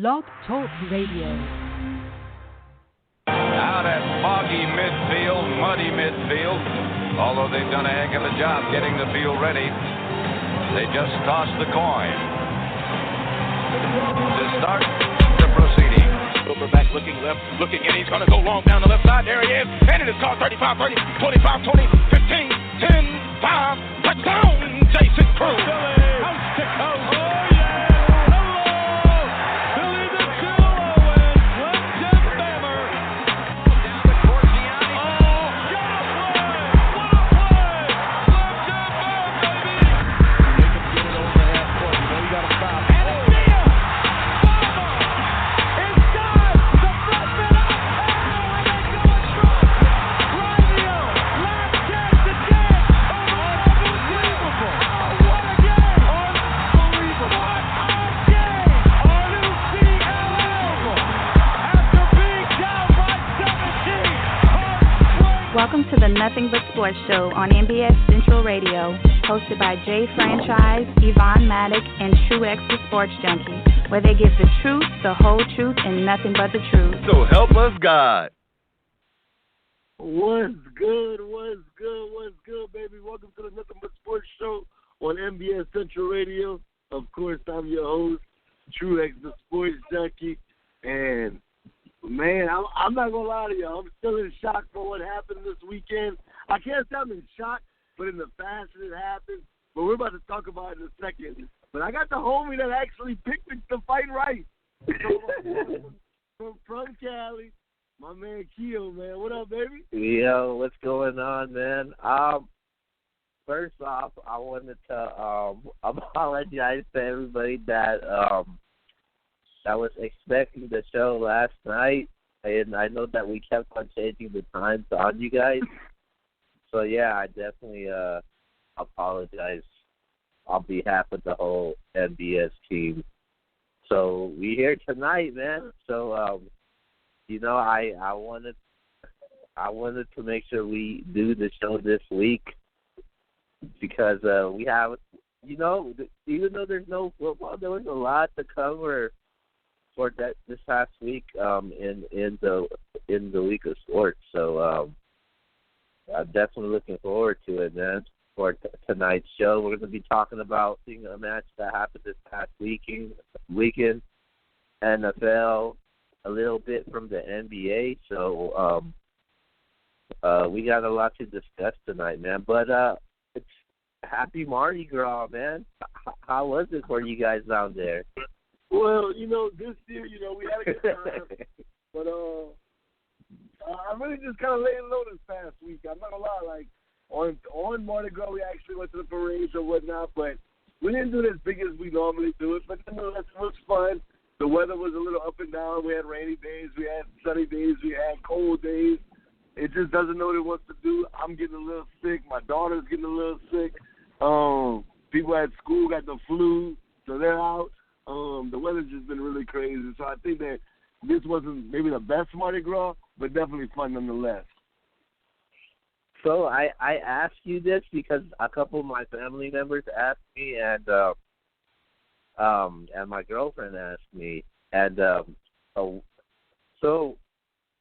Blog Talk Radio. Out at foggy midfield, muddy midfield, although they've done a heck of a job getting the field ready, they just tossed the coin to start the proceeding. Silverback looking left, looking in. He's going to go long down the left side. There he is. And it is called 35, 30, 25, 20, 15, 10, 5. Touchdown, Jason Cruz. Coast to coast. Welcome to the Nothing But Sports Show on Nbs Central Radio, hosted by Jay Franchise, Yvonne Maddock, and True X the Sports Junkie, where they give the truth, the whole truth, and nothing but the truth. So help us God. What's good, baby? Welcome to the Nothing But Sports Show on Nbs Central Radio. Of course, I'm your host, True X the Sports Junkie, and man, I'm not going to lie to y'all. I'm still in shock for what happened this weekend. I can't say I'm in shock, but in the fashion it happened. But we're about to talk about it in a second. But I got the homie that actually picked the fight right. from Cali, my man Keo, man. What up, baby? Yo, what's going on, man? First off, I wanted to apologize to everybody that I was expecting the show last night, and I know that we kept on changing the times on you guys. So, yeah, I definitely apologize on behalf of the whole NBS team. So, we're here tonight, man. So, I wanted to make sure we do the show this week because we have, even though there's no football, there was a lot to cover for that this past week in the week of sports. So I'm definitely looking forward to it, man. For tonight's show, we're going to be talking about seeing a match that happened this past weekend, NFL, a little bit from the NBA. So we got a lot to discuss tonight, man. But it's happy Mardi Gras, man. How was it for you guys down there? Well, this year, we had a good time, but I really just kind of laying low this past week. I'm not gonna lie, like on Mardi Gras, we actually went to the parades or whatnot, but we didn't do it as big as we normally do it. But nonetheless, it was fun. The weather was a little up and down. We had rainy days, we had sunny days, we had cold days. It just doesn't know what it wants to do. I'm getting a little sick. My daughter's getting a little sick. People at school got the flu, so they're out. The weather's just been really crazy, so I think that this wasn't maybe the best Mardi Gras, but definitely fun nonetheless. So I asked you this because a couple of my family members asked me, and my girlfriend asked me, and so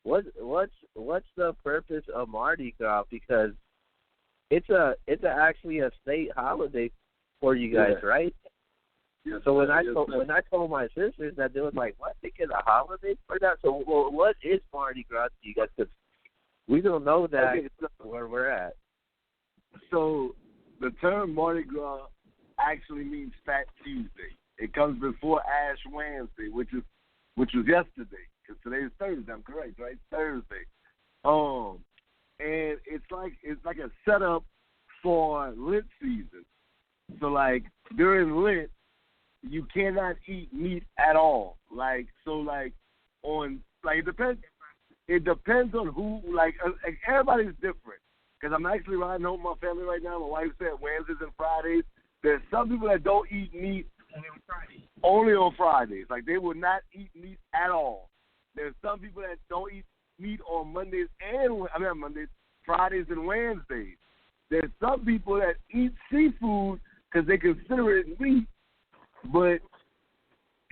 what's the purpose of Mardi Gras? Because it's actually a state holiday for you guys, right? Yes, so when I told my sisters that, they was like, "What? They get a holiday for that?" So what is Mardi Gras to you guys? Because we don't know that where we're at. So the term Mardi Gras actually means Fat Tuesday. It comes before Ash Wednesday, which was yesterday. Because today is Thursday. I'm correct, right? Thursday. And it's like a setup for Lent season. So like during Lent, you cannot eat meat at all. It depends on who, everybody's different. Because I'm actually riding home with my family right now. My wife said Wednesdays and Fridays. There's some people that don't eat meat only on Fridays. Like, they will not eat meat at all. There's some people that don't eat meat on Fridays and Wednesdays. There's some people that eat seafood because they consider it meat, but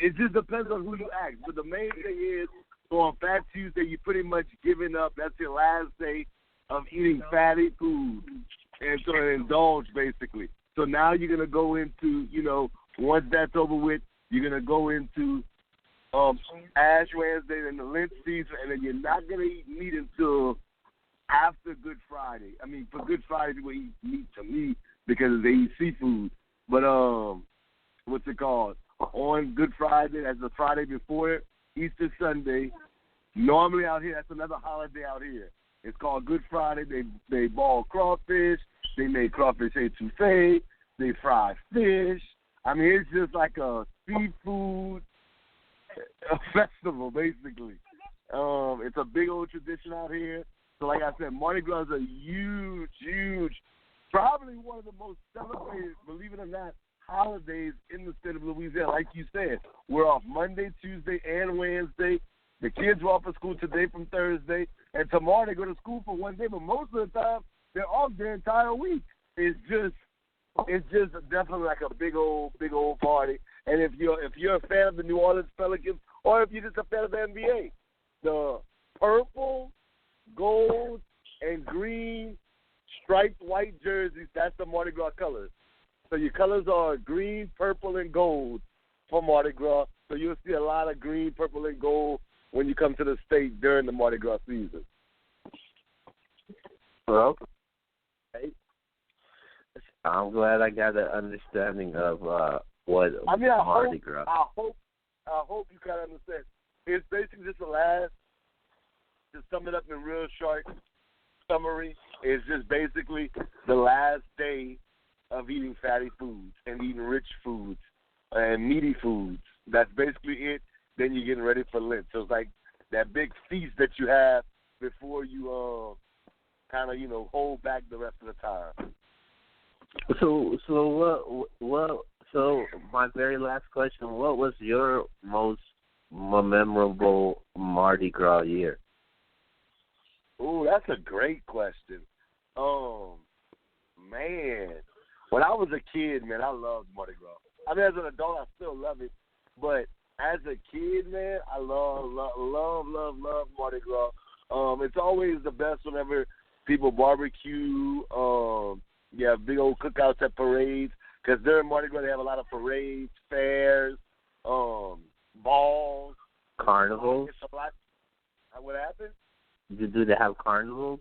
it just depends on who you ask. But the main thing is, so on Fat Tuesday, you're pretty much giving up. That's your last day of eating fatty food and so indulge, basically. So now you're going to go into, once that's over with, you're going to go into Ash Wednesday and the Lent season, and then you're not going to eat meat until after Good Friday. I mean, for Good Friday, people eat meat to me because they eat seafood. But what's it called? On Good Friday, that's the Friday before Easter Sunday. Normally out here, that's another holiday out here. It's called Good Friday. They boil crawfish. They make crawfish etouffee. They fry fish. I mean, it's just like a seafood festival, basically. It's a big old tradition out here. So like I said, Mardi Gras is a huge, probably one of the most celebrated, believe it or not, holidays in the state of Louisiana. Like you said, we're off Monday, Tuesday, and Wednesday. The kids were off of school today from Thursday, and tomorrow they go to school for one day, but most of the time they're off the entire week. It's just definitely like a big old party. And if you're a fan of the New Orleans Pelicans, or if you're just a fan of the NBA, the purple, gold, and green striped white jerseys, that's the Mardi Gras colors. So your colors are green, purple, and gold for Mardi Gras. So you'll see a lot of green, purple, and gold when you come to the state during the Mardi Gras season. Well, I'm glad I got an understanding of what Mardi Gras. I hope you kind of understand. It's basically just to sum it up in real short summary, it's just basically the last day of eating fatty foods and eating rich foods and meaty foods. That's basically it. Then you're getting ready for Lent. So it's like that big feast that you have before you kind of, hold back the rest of the time. So my very last question, what was your most memorable Mardi Gras year? Ooh, that's a great question. Man, when I was a kid, man, I loved Mardi Gras. I mean, as an adult, I still love it. But as a kid, man, I love Mardi Gras. It's always the best whenever people barbecue. You have big old cookouts at parades. Because during Mardi Gras, they have a lot of parades, fairs, balls. Carnivals? It's a lot. What happened? Do they have carnivals?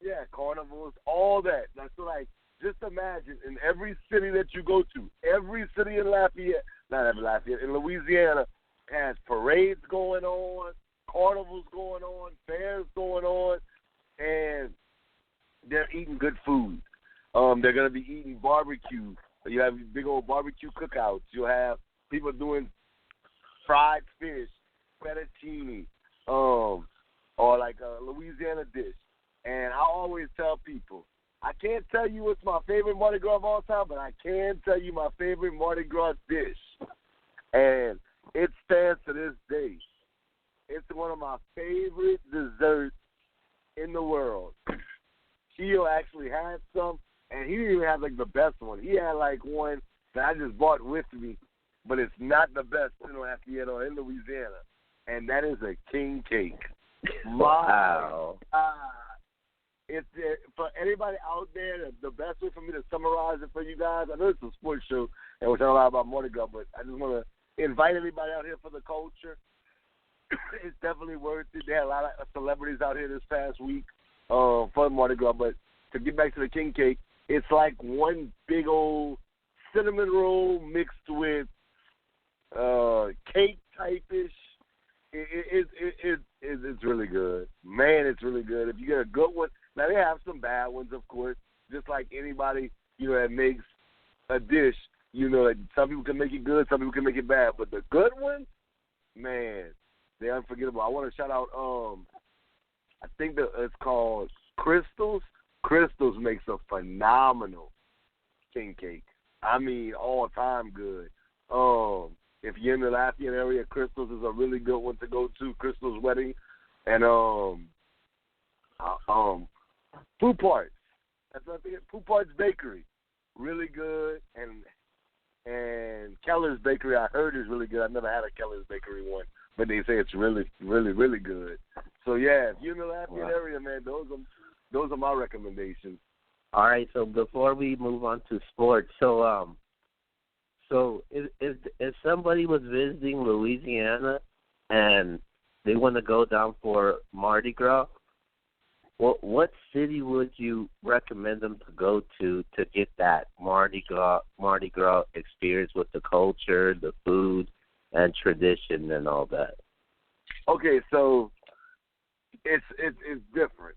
Yeah, carnivals, all that. That's like, just imagine in every city that you go to, every city in in Louisiana has parades going on, carnivals going on, fairs going on, and they're eating good food. They're going to be eating barbecue. You have big old barbecue cookouts. You'll have people doing fried fish, fettuccine, or like a Louisiana dish. And I always tell people, I can't tell you what's my favorite Mardi Gras of all time, but I can tell you my favorite Mardi Gras dish. And it stands to this day. It's one of my favorite desserts in the world. Keo actually had some, and he didn't even have like the best one. He had like one that I just bought with me, but it's not the best in Louisiana. And that is a king cake. Wow. It's for anybody out there, the best way for me to summarize it for you guys, I know it's a sports show, and we're talking a lot about Mardi Gras, but I just want to invite everybody out here for the culture. It's definitely worth it. They had a lot of celebrities out here this past week for Mardi Gras, but to get back to the king cake, it's like one big old cinnamon roll mixed with cake type-ish. It's really good. Man, it's really good. If you get a good one, now they have some bad ones, of course, just like anybody, that makes a dish, like some people can make it good, some people can make it bad, but the good ones, man, they're unforgettable. I want to shout out, I think that it's called Crystals. Crystals makes a phenomenal king cake. I mean, all-time good. If you're in the Lafayette area, Crystals is a really good one to go to, Crystals Wedding. And Poupart's. That's what I think. Poupart's Bakery. Really good. And And Keller's Bakery, I heard, is really good. I've never had a Keller's Bakery one, but they say it's really, really, really good. So, yeah, if you're in the Lafayette area, man, those are my recommendations. All right, so before we move on to sports, so if somebody was visiting Louisiana and they want to go down for Mardi Gras, what city would you recommend them to go to get that Mardi Gras experience with the culture, the food, and tradition and all that? Okay, so it's different.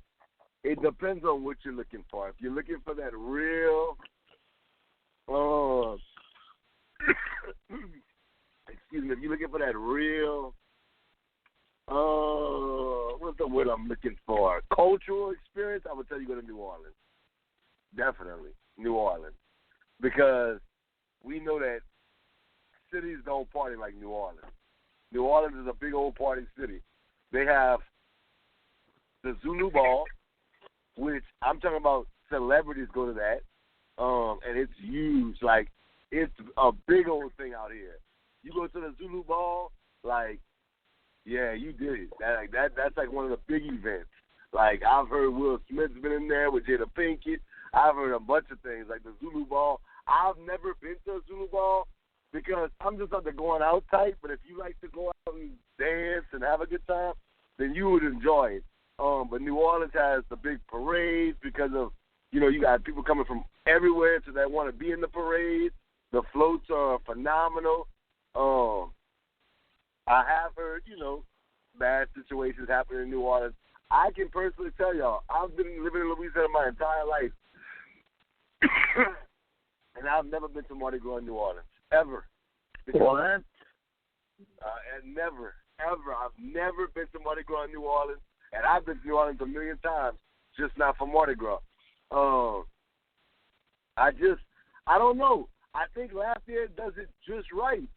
It depends on what you're looking for. If you're looking for that real, excuse me, if you're looking for that real, what's the word I'm looking for? Cultural experience, I would tell you go to New Orleans. Definitely, New Orleans. Because we know that cities don't party like New Orleans. New Orleans is a big old party city. They have the Zulu Ball, which I'm talking about celebrities go to that, and it's huge. Like, it's a big old thing out here. You go to the Zulu Ball, like, yeah, you did it. That's like one of the big events. Like, I've heard Will Smith's been in there with Jada Pinkett. I've heard a bunch of things, like the Zulu Ball. I've never been to a Zulu Ball because I'm just not the going out type, but if you like to go out and dance and have a good time, then you would enjoy it. But New Orleans has the big parades because of, you got people coming from everywhere so that want to be in the parade. The floats are phenomenal. I have heard, bad situations happen in New Orleans. I can personally tell y'all, I've been living in Louisiana my entire life, and I've never been to Mardi Gras in New Orleans, ever. What? And never, ever. I've never been to Mardi Gras in New Orleans, and I've been to New Orleans a million times, just not for Mardi Gras. I don't know. I think Lafayette does it just right.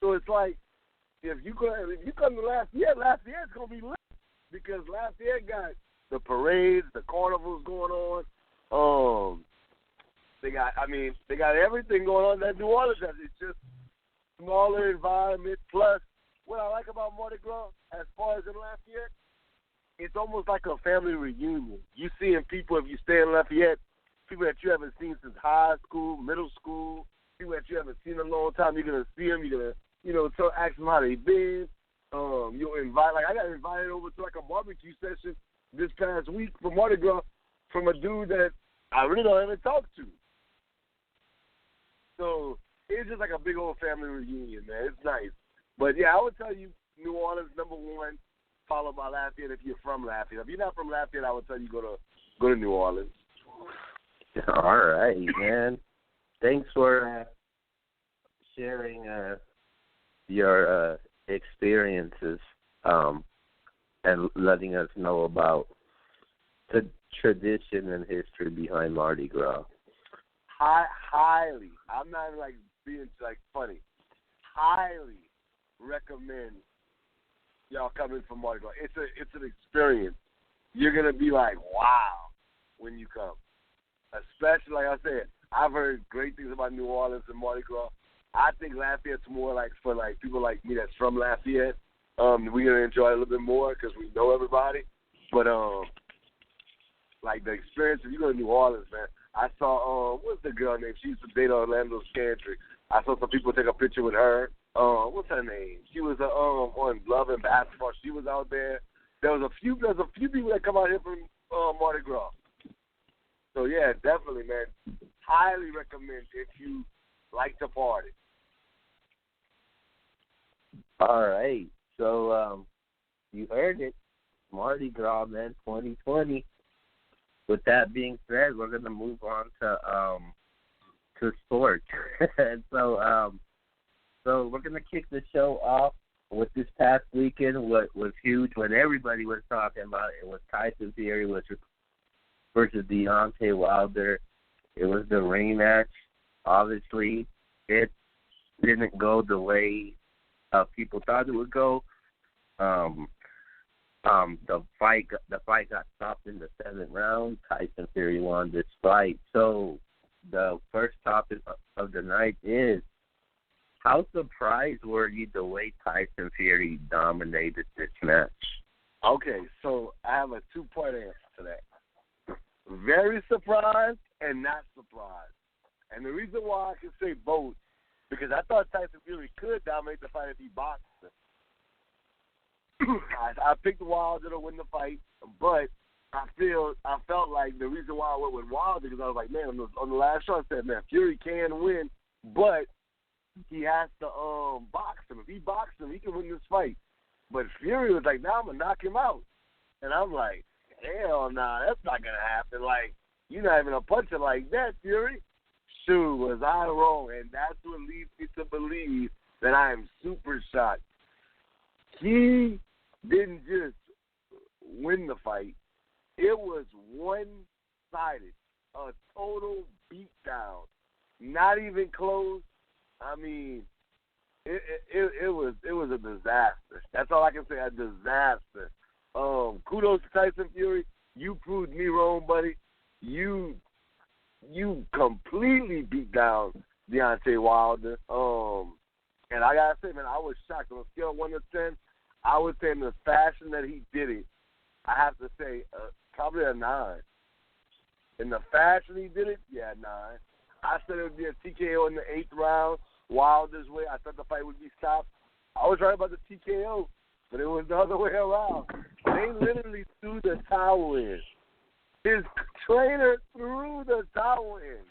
So it's like, if you come to Lafayette's gonna be lit because Lafayette got the parades, the carnivals going on. They got everything going on that New Orleans has. It's just smaller environment. Plus, what I like about Mardi Gras, as far as in Lafayette, it's almost like a family reunion. You seeing people, if you stay in Lafayette, people that you haven't seen since high school, middle school, people that you haven't seen in a long time. You're gonna see them. You're gonna ask them how they been. You'll invite, like I got invited over to like a barbecue session this past week for Mardi Gras from a dude that I really don't even talk to. So it's just like a big old family reunion, man. It's nice. But yeah, I would tell you New Orleans #1, followed by Lafayette if you're from Lafayette. If you're not from Lafayette, I would tell you go to New Orleans. All right, man. Thanks for sharing your experiences and letting us know about the tradition and history behind Mardi Gras. Highly, I'm not even like being like funny. Highly recommend y'all coming from Mardi Gras. It's an experience. You're gonna be like, wow, when you come. Especially like I said, I've heard great things about New Orleans and Mardi Gras. I think Lafayette's more like for like people like me that's from Lafayette. We're gonna enjoy it a little bit more because we know everybody. But like the experience, if you go to New Orleans, man, I saw what's the girl name? She used to date Orlando Scantry. I saw some people take a picture with her. What's her name? She was on Love and Basketball. She was out there. There's a few people that come out here from Mardi Gras. So yeah, definitely, man. Highly recommend if you like to party. All right. So you heard it. Mardi Gras, man, 2020. With that being said, we're gonna move on to sports. And so we're gonna kick the show off with this past weekend. What was huge, what everybody was talking about, it was Tyson Fury versus Deontay Wilder. It was the rematch. Obviously, it didn't go the way people thought it would go. The fight got stopped in the 7th round. Tyson Fury won this fight. So the first topic of the night is how surprised were you the way Tyson Fury dominated this match? Okay, so I have a two-part answer to that. Very surprised and not surprised. And the reason why I can say both, because I thought Tyson Fury could dominate the fight if he boxed him. I picked Wilder to win the fight, but I felt like the reason why I went with Wilder, because I was like, man, on the last show I said, man, Fury can win, but he has to box him. If he boxes him, he can win this fight. But Fury was like, nah, I'm going to knock him out. And I'm like, hell nah, that's not going to happen. Like, you're not even a puncher like that, Fury. Shoot, was I wrong? And that's what leads me to believe that I am super shocked. He didn't just win the fight. It was one-sided, a total beatdown. Not even close. I mean, it was a disaster. That's all I can say, a disaster. Kudos to Tyson Fury. You proved me wrong, buddy. You completely beat down Deontay Wilder. And I gotta say, man, I was shocked. On a scale of 1 to 10, I would say in the fashion that he did it, I have to say probably a 9. In the fashion he did it, yeah, 9. I said it would be a TKO in the 8th round. Wilder's way, I thought the fight would be stopped. I was right about the TKO, but it was the other way around. They literally threw the towel in. His trainer threw the towel in.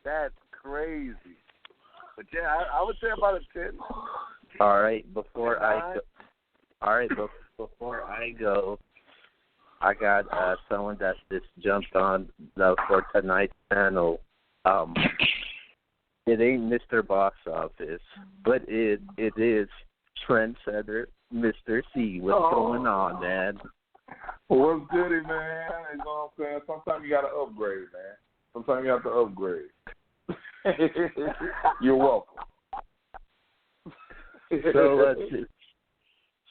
That's crazy. But yeah, I would say about a 10. All right, before I go, I got someone that just jumped on for tonight's panel. It ain't Mr. Box Office, but it is trendsetter Mr. C. What's going on, man? What's goody, man? You know what I'm saying? Sometimes you got to upgrade, man. Sometimes you have to upgrade. You're welcome.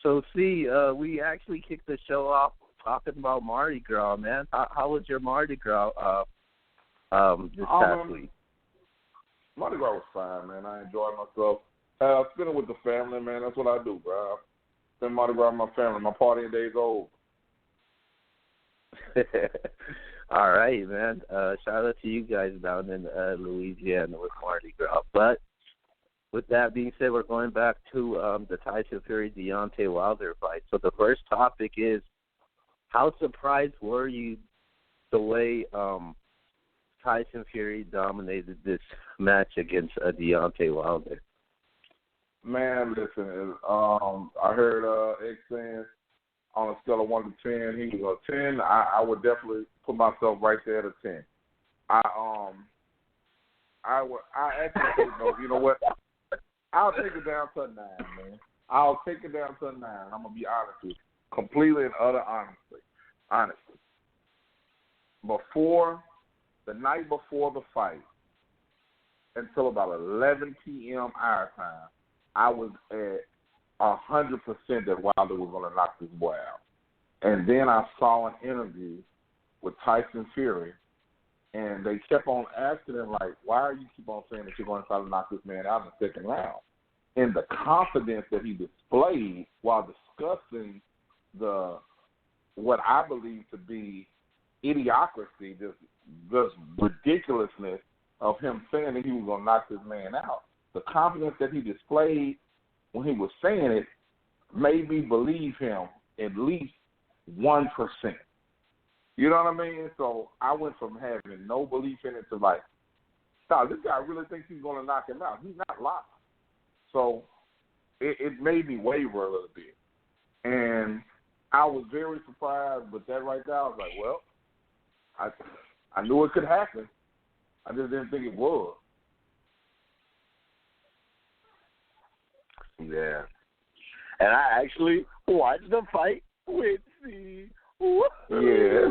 So see, we actually kicked the show off talking about Mardi Gras, man. How was your Mardi Gras this past week? Mardi Gras was fine, man. I enjoyed myself. Spending with the family, man. That's what I do, bro. Spend Mardi Gras with my family. My partying days over. All right, man. Shout out to you guys down in Louisiana with Mardi Gras. But with that being said, we're going back to the Tyson Fury-Deontay Wilder fight. So the first topic is, how surprised were you the way Tyson Fury dominated this match against Deontay Wilder? Man, listen, I heard X saying on a scale of 1 to 10, he was a 10. I would definitely put myself right there at a 10. I actually say, you know what? I'll take it down to a 9, man. I'll take it down to a 9. I'm gonna be honest with you, completely and utter honestly. The night before the fight, until about 11 p.m. our time, I was at 100% that Wilder was going to knock this boy out. And then I saw an interview with Tyson Fury, and they kept on asking him, like, why do you keep on saying that you're going to try to knock this man out in the second round? And the confidence that he displayed while discussing what I believe to be idiocracy, just ridiculousness of him saying that he was going to knock this man out. The confidence that he displayed when he was saying it made me believe him at least 1%. You know what I mean? So I went from having no belief in it to like, this guy really thinks he's going to knock him out. He's not lying. So it made me waver a little bit. And I was very surprised, but that right there, I was like, well, I knew it could happen. I just didn't think it was. Yeah. And I actually watched the fight with C. Yeah.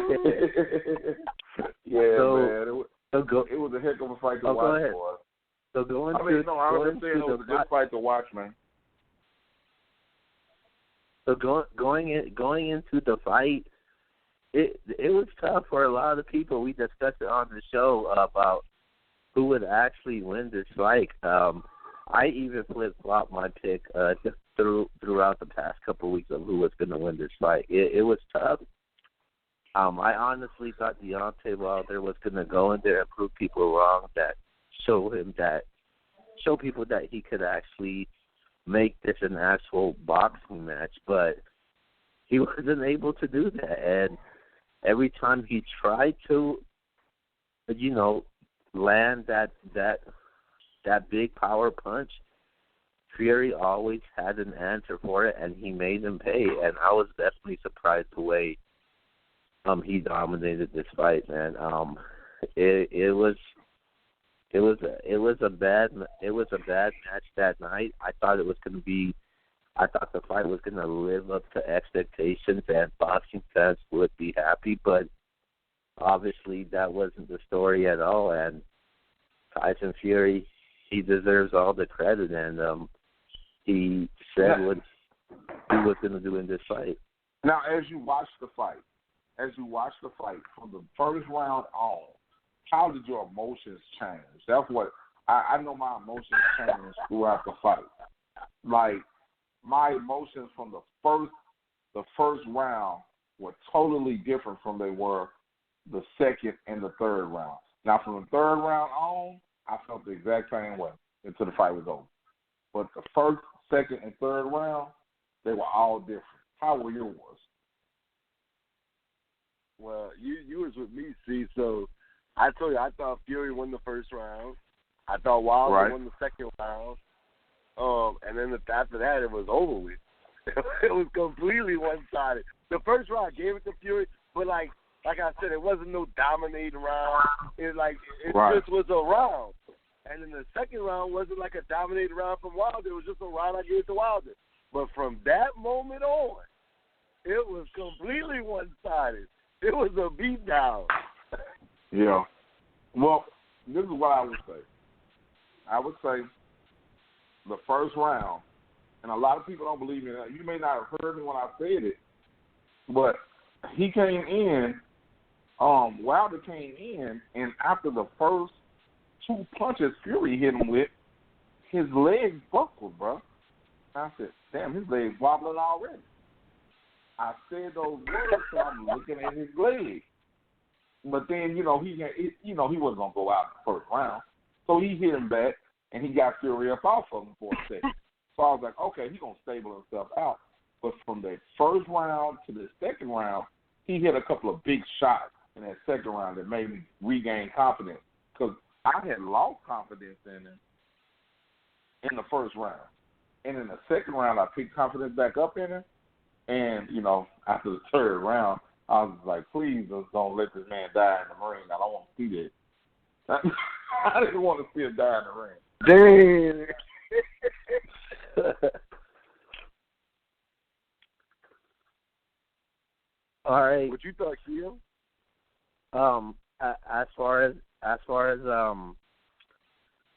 Yeah, so, man. It was a heck of a fight to watch, boy. So I was just saying it was a good fight to watch, man. So going into the fight, it was tough for a lot of people. We discussed it on the show about who would actually win this fight. I even flip-flopped my pick throughout the past couple of weeks of who was going to win this fight. It was tough. I honestly thought Deontay Wilder was going to go in there and prove people wrong, show people that he could actually make this an actual boxing match, but he wasn't able to do that. And every time he tried to, land that big power punch, Fury always had an answer for it, and he made him pay. And I was definitely surprised the way he dominated this fight, man. It was a bad match that night. I thought the fight was going to live up to expectations and boxing fans would be happy, but obviously that wasn't the story at all. And Tyson Fury, he deserves all the credit, and he said what he was going to do in this fight. Now, as you watch the fight from the first round on, how did your emotions change? That's what I know. My emotions changed throughout the fight. Like, my emotions from the first round were totally different from they were the second and the third round. Now, from the third round on, I felt the exact same way until the fight was over. But the first, second, and third round, they were all different. How were yours? Well, you was with me, see, so I told you I thought Fury won the first round. I thought Wilder won the second round. And then after that, it was over with. It was completely one-sided. The first round, I gave it to Fury, but like I said, it wasn't no dominating round. It just was a round. And then the second round wasn't like a dominating round from Wilder. It was just a round I gave to Wilder. But from that moment on, it was completely one-sided. It was a beatdown. Yeah. Well, this is what I would say. I would say the first round, and a lot of people don't believe me. You may not have heard me when I said it, but he came in, Wilder came in, and after the first two punches Fury hit him with, his legs buckled, bro. I said, damn, his legs wobbling already. I said those words, so I'm looking at his legs. But then, he wasn't going to go out in the first round. So he hit him back, and he got Fury up off of him for a second. So I was like, okay, he's going to stable himself out. But from the first round to the second round, he hit a couple of big shots in that second round that made me regain confidence. Because I had lost confidence in him in the first round. And in the second round, I picked confidence back up in him. And, after the third round, I was like, please just don't let this man die in the ring. I don't want to see that. I didn't want to see him die in the ring. Damn. All right. What you thought, Keo? As far as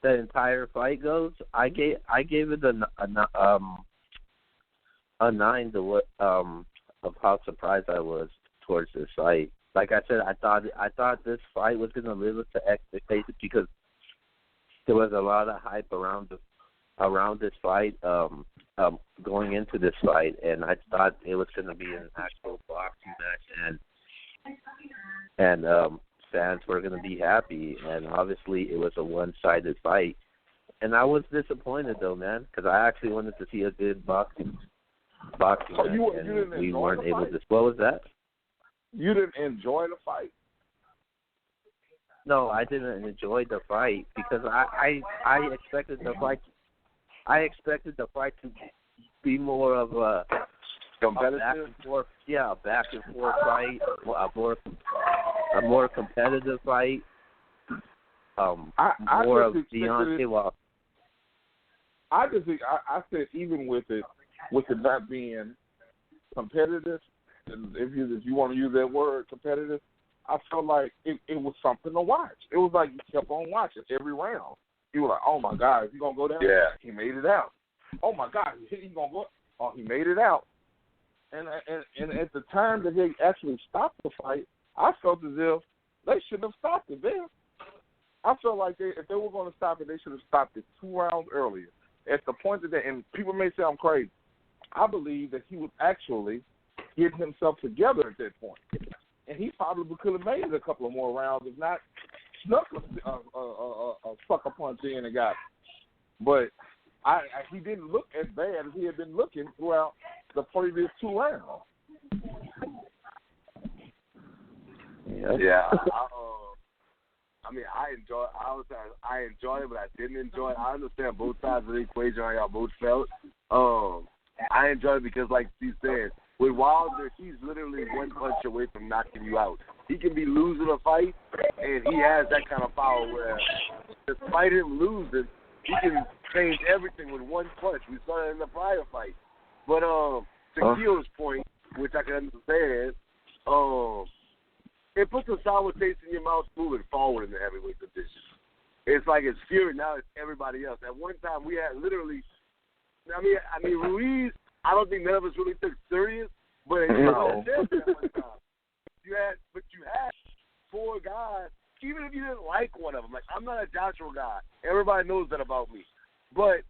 the entire fight goes, I gave it a 9 to what of how surprised I was towards this fight. Like I said, I thought this fight was going to live up to expectations because there was a lot of hype around this fight going into this fight, and I thought it was going to be an actual boxing match, and fans were going to be happy, and obviously it was a one-sided fight. And I was disappointed, though, man, because I actually wanted to see a good boxing match, and we weren't able to. What was that? You didn't enjoy the fight? No, I didn't enjoy the fight because I expected the fight. I expected the fight to be more of a competitive, back and forth fight, a more competitive fight. More of Deontay Wilder. I said even with it not being competitive, and if you want to use that word, competitive, I felt like it was something to watch. It was like you kept on watching every round. You were like, oh my God, is he gonna go down? Yeah, he made it out. Oh my God, he's gonna go. Oh, he made it out. And at the time that they actually stopped the fight, I felt as if they shouldn't have stopped it there. I felt like if they were going to stop it, they should have stopped it 2 rounds earlier. at the point that, and people may say I'm crazy, I believe that he was actually getting himself together at that point. And he probably could have made it a couple of more rounds, if not snuck a sucker punch in and got it. But he didn't look as bad as he had been looking throughout the previous 2 rounds. Yeah. I enjoy it, but I didn't enjoy it. I understand both sides of the equation, how y'all both felt. I enjoy it because, like Steve said, with Wilder, he's literally one punch away from knocking you out. He can be losing a fight, and he has that kind of power where, despite him losing, he can change everything with one punch. We saw it in the prior fight. But to Keel's point, which I can understand, it puts a sour taste in your mouth moving forward in the heavyweight division. It's like it's Fury, now it's everybody else. At one time, we had literally, Ruiz, I don't think none of us really took serious, but no. You had 4 guys, even if you didn't like one of them. Like, I'm not a Joshua guy. Everybody knows that about me. But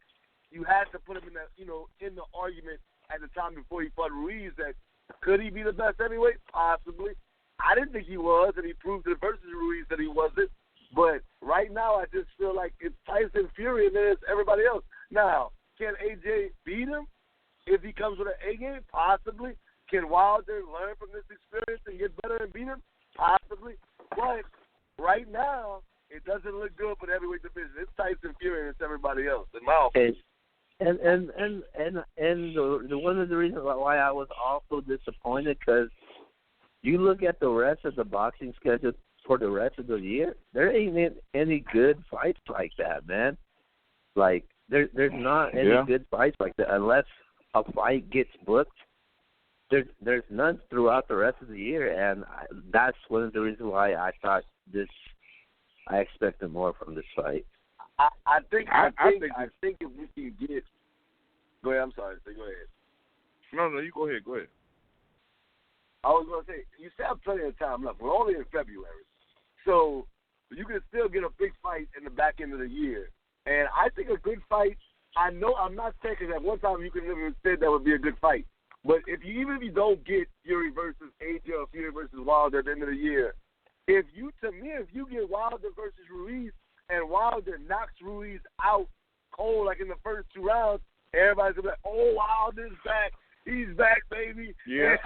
you had to put him in that, in the argument at the time before he fought Ruiz that could he be the best heavyweight? Possibly. I didn't think he was, and he proved it versus Ruiz that he wasn't. But right now, I just feel like it's Tyson Fury and then it's everybody else. Now, can AJ beat him if he comes with an A game? Possibly. Can Wilder learn from this experience and get better and beat him? Possibly. But right now, it doesn't look good for the heavyweight division. It's Tyson Fury and it's everybody else, in my opinion. And the one of the reasons why I was also disappointed, because you look at the rest of the boxing schedule for the rest of the year, there ain't any good fights like that, man. Like, there's not any good fights like that unless a fight gets booked. There's none throughout the rest of the year, and that's one of the reasons why I thought I expected more from this fight. I think if we can get. Go ahead. I'm sorry. Go ahead. No, you go ahead. Go ahead. I was going to say, you still have plenty of time left. We're only in February. So you can still get a big fight in the back end of the year. And I think a good fight, I know I'm not saying because at one time you could have even said that would be a good fight. But even if you don't get Fury versus AJ or Fury versus Wilder at the end of the year, if you get Wilder versus Ruiz and Wilder knocks Ruiz out cold like in the first 2 rounds, everybody's going to be like, oh, Wilder's back. He's back, baby. Yeah.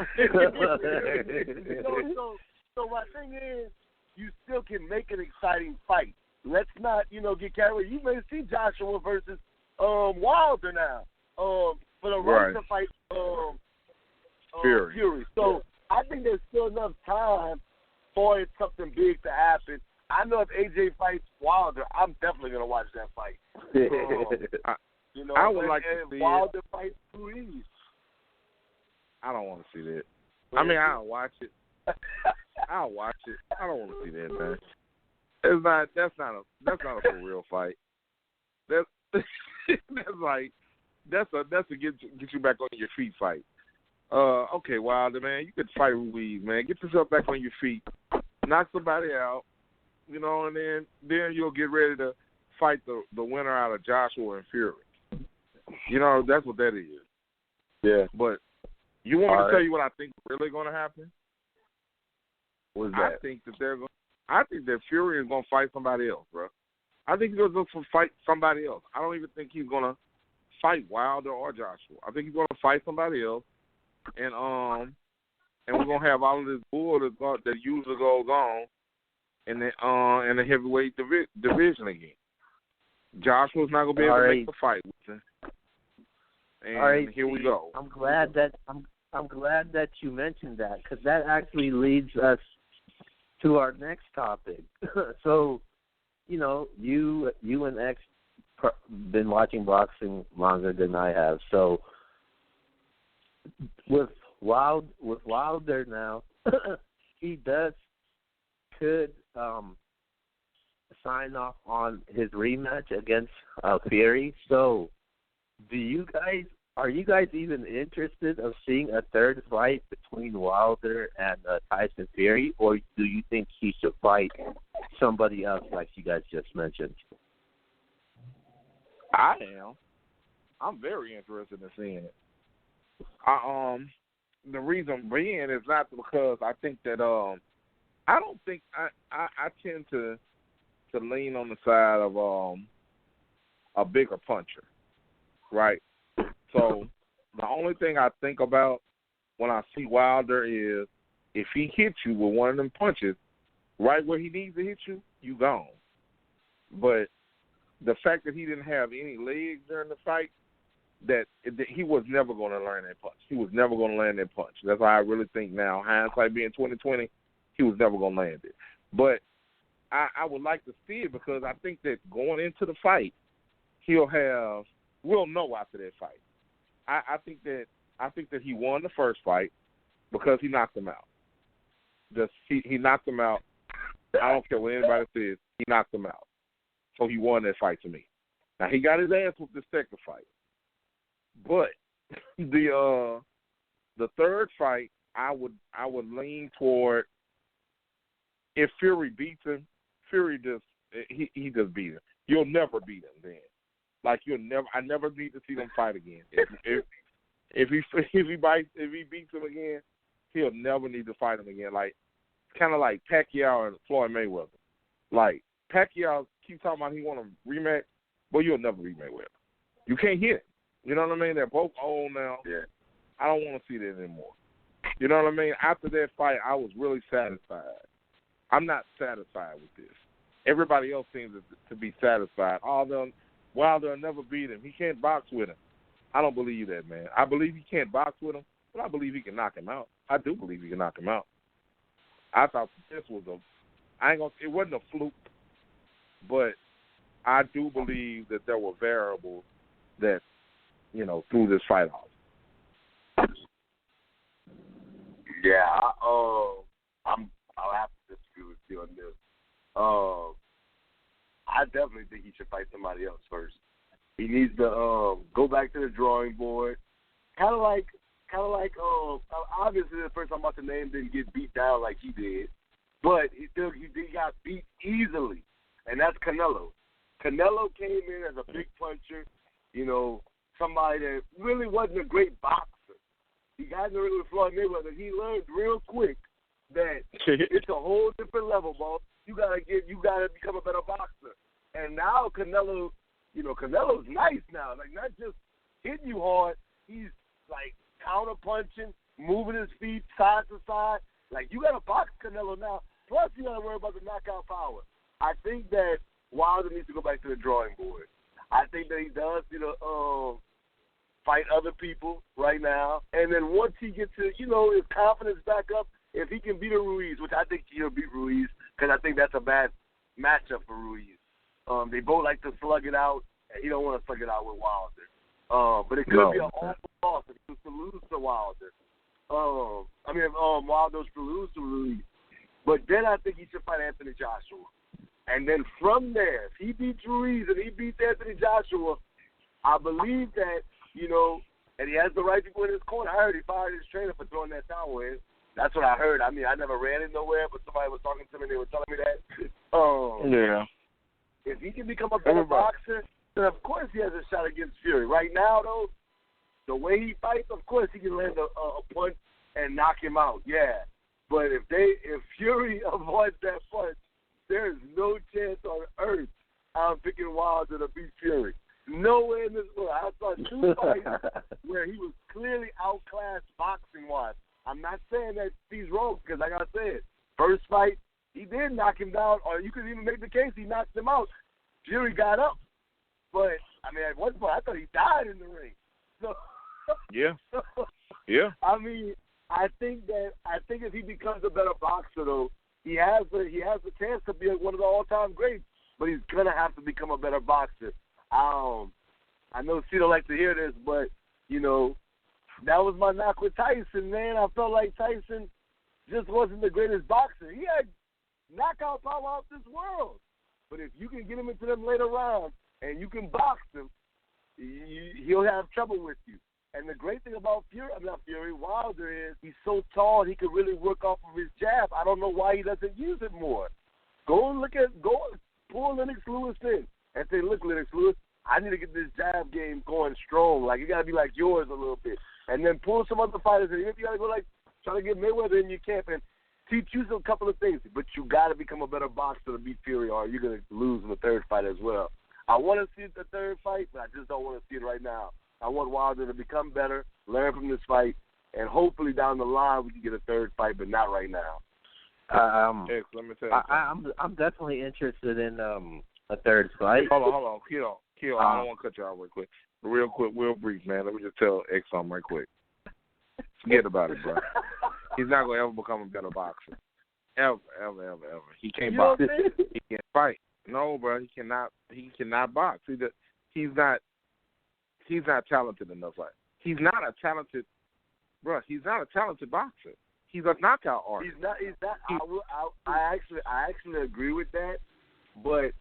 So my thing is, you still can make an exciting fight. Let's not, get carried away. You may see Joshua versus Wilder now for the right to fight Fury. So I think there's still enough time for something big to happen. I know if AJ fights Wilder, I'm definitely going to watch that fight. I would like to see Wilder fights Ruiz. I don't want to see that. I mean, I'll watch it. I don't want to see that, man. That's not a for real fight. That's a get you back on your feet fight. Okay, Wilder, man, you could fight Ruiz, man. Get yourself back on your feet, knock somebody out, and then you'll get ready to fight the winner out of Joshua and Fury. That's what that is. Yeah. But you want me to tell you what I think is really going to happen? What's that? I think that Fury is going to fight somebody else, bro. I think he's going to fight somebody else. I don't even think he's going to fight Wilder or Joshua. I think he's going to fight somebody else, and we're going to have all of this bull that usually goes on in the heavyweight division again. Joshua's not going to be able to make the fight with him. And here we go. I'm glad that you mentioned that, because that actually leads us to our next topic. So, you and X been watching boxing longer than I have. So, with Wilder now, he could sign off on his rematch against Fury. So, are you guys even interested of seeing a third fight between Wilder and Tyson Fury, or do you think he should fight somebody else like you guys just mentioned? I am. I'm very interested in seeing it. The reason being is not because I think that I don't think I tend to lean on the side of a bigger puncher, right? So the only thing I think about when I see Wilder is if he hits you with one of them punches right where he needs to hit you, you gone. But the fact that he didn't have any legs during the fight, that he was never going to learn that punch. He was never going to land that punch. That's why I really think now, hindsight being 2020, he was never going to land it. But I would like to see it because I think that going into the fight, we'll know after that fight. I think that he won the first fight because he knocked him out. He knocked him out. I don't care what anybody says. He knocked him out. So he won that fight to me. Now he got his ass with the second fight. But the third fight, I would lean toward if Fury beats him. Fury he just beat him. You'll never beat him then. Like I never need to see them fight again. If he beats him again, he'll never need to fight him again. Like kind of like Pacquiao and Floyd Mayweather. Like Pacquiao keeps talking about he want a rematch, but you'll never beat Mayweather. You can't hit him. You know what I mean? They're both old now. Yeah. I don't want to see that anymore. You know what I mean? After that fight, I was really satisfied. I'm not satisfied with this. Everybody else seems to be satisfied. Wilder will never beat him. He can't box with him. I don't believe that, man. I believe he can't box with him, but I believe he can knock him out. I do believe he can knock him out. I thought this was it wasn't a fluke, but I do believe that there were variables that, threw this fight off. Yeah, I'll have to disagree with you on this. I definitely think he should fight somebody else first. He needs to go back to the drawing board. Kind of like obviously the first time about the name didn't get beat down like he did, but he got beat easily, and that's Canelo. Canelo came in as a big puncher, somebody that really wasn't a great boxer. He got in the ring with Floyd Mayweather. He learned real quick that it's a whole different level, boss. You gotta become a better boxer. And now Canelo's nice now. Like not just hitting you hard, he's like counter punching, moving his feet side to side. Like you gotta box Canelo now. Plus you gotta worry about the knockout power. I think that Wilder needs to go back to the drawing board. I think that he does fight other people right now. And then once he gets his confidence back up, if he can beat a Ruiz, which I think he'll beat Ruiz, because I think that's a bad matchup for Ruiz. They both like to slug it out, and he don't want to slug it out with Wilder. But it could be an awful loss if he was to lose to Wilder. Wilder was to lose to Ruiz. But then I think he should fight Anthony Joshua. And then from there, if he beats Ruiz and he beats Anthony Joshua, I believe that, and he has the right people in his corner. I heard he fired his trainer for throwing that towel in. That's what I heard. I mean, I never ran it nowhere, but somebody was talking to me and they were telling me that. Yeah. If he can become a better boxer, then of course he has a shot against Fury. Right now, though, the way he fights, of course he can land a punch and knock him out. Yeah. But if Fury avoids that punch, there is no chance on earth I'm picking Wilder to beat Fury. Nowhere in this world. I saw 2 fights where he was clearly outclassed boxing-wise. I'm not saying that he's wrong because, like I said, first fight, he did knock him down, or you could even make the case he knocked him out. Fury got up. But, at one point, I thought he died in the ring. So, yeah. I think if he becomes a better boxer, though, he has a chance to be one of the all-time greats, but he's going to have to become a better boxer. I know C don't like to hear this, but, that was my knock with Tyson, man. I felt like Tyson just wasn't the greatest boxer. He had knockout power out this world. But if you can get him into them later rounds and you can box him, he'll have trouble with you. And the great thing about Wilder is he's so tall he could really work off of his jab. I don't know why he doesn't use it more. Go pull Lennox Lewis in and say, look, Lennox Lewis, I need to get this jab game going strong. Like, it got to be like yours a little bit. And then pull some other fighters in. If you got to go, like, try to get Mayweather in your camp and teach you a couple of things. But you got to become a better boxer to beat Fury, or you're going to lose in the third fight as well. I want to see the third fight, but I just don't want to see it right now. I want Wilder to become better, learn from this fight, and hopefully down the line we can get a third fight, but not right now. Let me tell you I'm definitely interested in a third fight. Hold on. Kill. I don't want to cut you out real quick, real brief, man. Let me just tell X something right quick. Forget about it, bro. He's not going to ever become a better boxer. Ever. He can't box. He can't fight. No, bro, he cannot box. He's not talented enough. Like, he's not a talented boxer. He's a knockout artist. He's not. I actually agree with that. But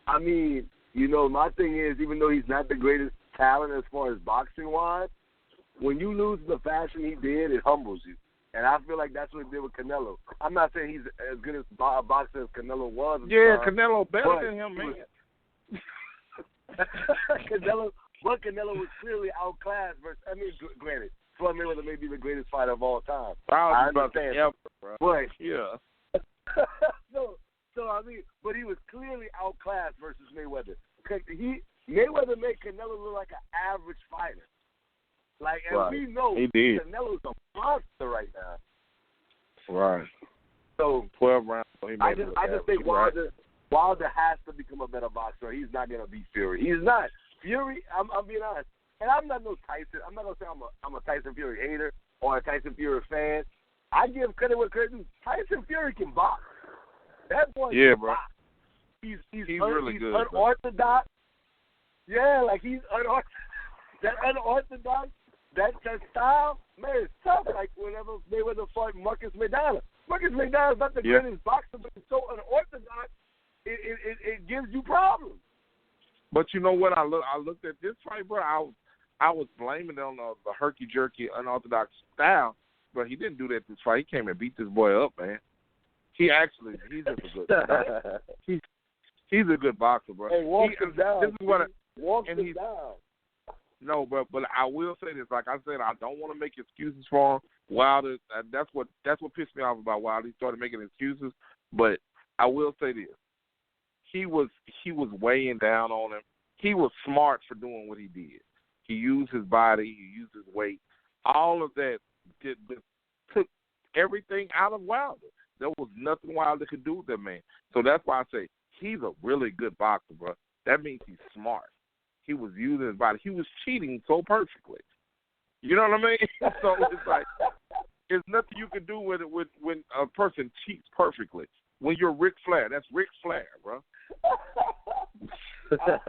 I mean, you know, my thing is, even though he's not the greatest talent as far as boxing wise, when you lose the fashion he did, it humbles you. And I feel like that's what he did with Canelo. I'm not saying he's as good as a boxer as Canelo was. Yeah, Canelo better than him, man. Canelo was clearly outclassed. Granted, Floyd Mayweather may be the greatest fighter of all time. I understand, bro. But yeah. So I mean, but he was clearly outclassed versus Mayweather. Mayweather made Canelo look like an average fighter. Like, and we know Canelo's a monster right now. Right. So 12 rounds. I just think Wilder has to become a better boxer. He's not gonna beat Fury. He's not. Fury. I'm being honest, and I'm not no Tyson. I'm not gonna say I'm a Tyson Fury hater or a Tyson Fury fan. I give credit where credit is. Tyson Fury can box. That boy can box. He's really good. Unorthodox. Bro. Yeah, like he's unorthodox. That unorthodox. That style, man, it's tough. Like whenever Mayweather fought Marcus Maidana. Marcus Maidana is not the greatest boxer, but it's so unorthodox, it gives you problems. But you know what? I looked at this fight, bro. I was blaming it on the herky-jerky, unorthodox style, but he didn't do that this fight. He came and beat this boy up, man. He's just a good he's a good boxer, bro. Hey, walks him down. This is what walks him down. No, but I will say this. Like I said, I don't want to make excuses for him. Wilder, that's what pissed me off about Wilder. He started making excuses. But I will say this: he was weighing down on him. He was smart for doing what he did. He used his body. He used his weight. All of that took everything out of Wilder. There was nothing Wilder could do with that man. So that's why I say he's a really good boxer, bro. That means he's smart. He was using his body. He was cheating so perfectly. You know what I mean? So it's like there's nothing you can do with it when a person cheats perfectly. When you're Ric Flair, that's Ric Flair, bro. I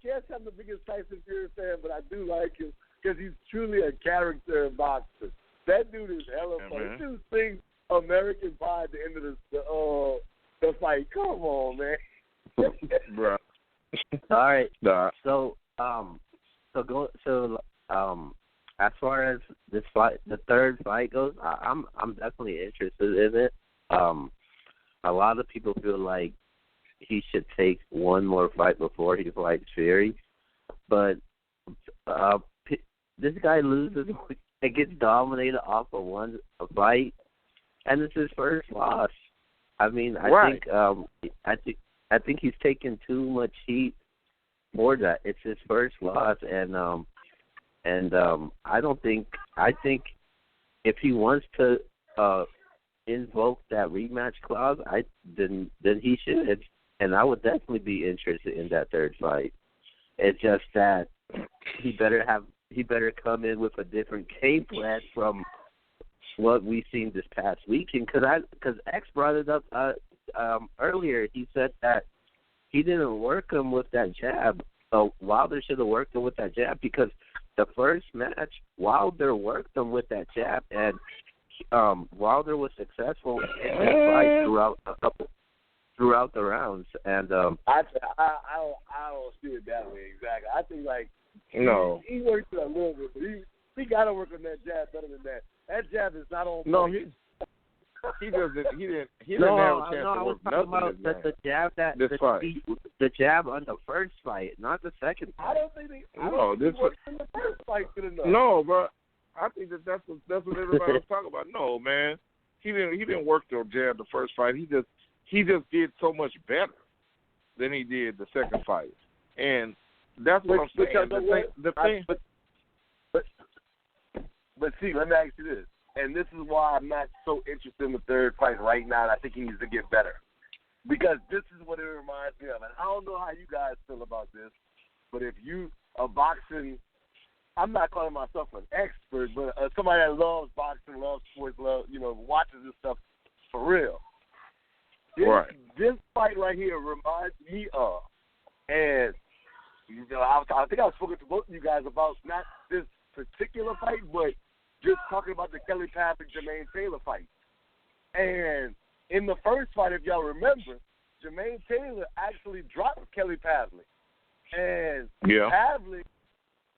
can't say I'm the biggest Tyson Fury fan, but I do like him because he's truly a character boxer. That dude is hella funny. This dude sings American Pie at the end of the fight. Come on, man. Bro. All right. So as far as this fight, the third fight goes, I'm definitely interested in it. A lot of people feel like he should take one more fight before he fights Fury, but this guy loses and gets dominated off of one fight, and it's his first loss. I mean, I think he's taking too much heat for that. It's his first loss, and I think if he wants to invoke that rematch clause, then he should, and I would definitely be interested in that third fight. It's just that he better come in with a different game plan from what we've seen this past weekend. Because X brought it up earlier. He said that he didn't work him with that jab. So Wilder should have worked him with that jab, because the first match Wilder worked him with that jab, and Wilder was successful in that fight throughout the rounds. And I don't see it that way exactly. I think he worked it a little bit, but he got to work on that jab better than that. That jab is not on. No, he didn't have a chance to work nothing about the jab the jab on the first fight, not the second fight. I don't think he worked in the first fight good enough. No, but I think that's what everybody was talking about. No, man, he didn't work the jab the first fight. He just did so much better than he did the second fight, and that's what I'm saying. But see, let me ask you this, and this is why I'm not so interested in the third fight right now, and I think he needs to get better. Because this is what it reminds me of, and I don't know how you guys feel about this, but if you are boxing, I'm not calling myself an expert, but somebody that loves boxing, loves sports, watches this stuff for real. This fight right here reminds me of, and I think I've spoken to both of you guys about not this particular fight, but just talking about the Kelly Pavlik Jermaine Taylor fight. And in the first fight, if y'all remember, Jermaine Taylor actually dropped Kelly Pavlik, and Pavlik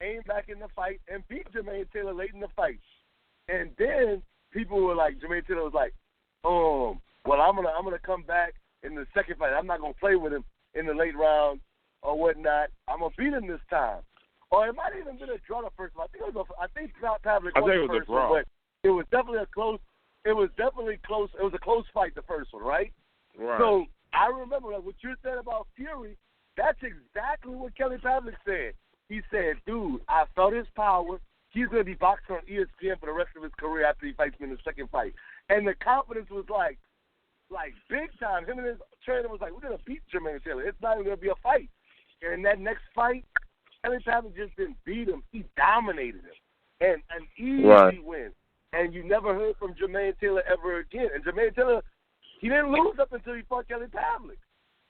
came back in the fight and beat Jermaine Taylor late in the fight. And then people were like, Jermaine Taylor was like, well, I'm gonna come back in the second fight. I'm not gonna play with him in the late round or whatnot. I'm gonna beat him this time. Or it might have even been a draw the first one. I think Pavlik won the first one, but it was definitely a close. It was definitely close. It was a close fight, the first one, right? Right. So I remember what you said about Fury. That's exactly what Kelly Pavlik said. He said, "Dude, I felt his power. He's gonna be boxing on ESPN for the rest of his career after he fights me in the second fight." And the confidence was like big time. Him and his trainer was like, "We're gonna beat Jermaine Taylor. It's not even gonna be a fight." And in that next fight, Kelly Pavlik just didn't beat him. He dominated him. And an easy win. And you never heard from Jermaine Taylor ever again. And Jermaine Taylor, he didn't lose up until he fought Kelly Pavlik.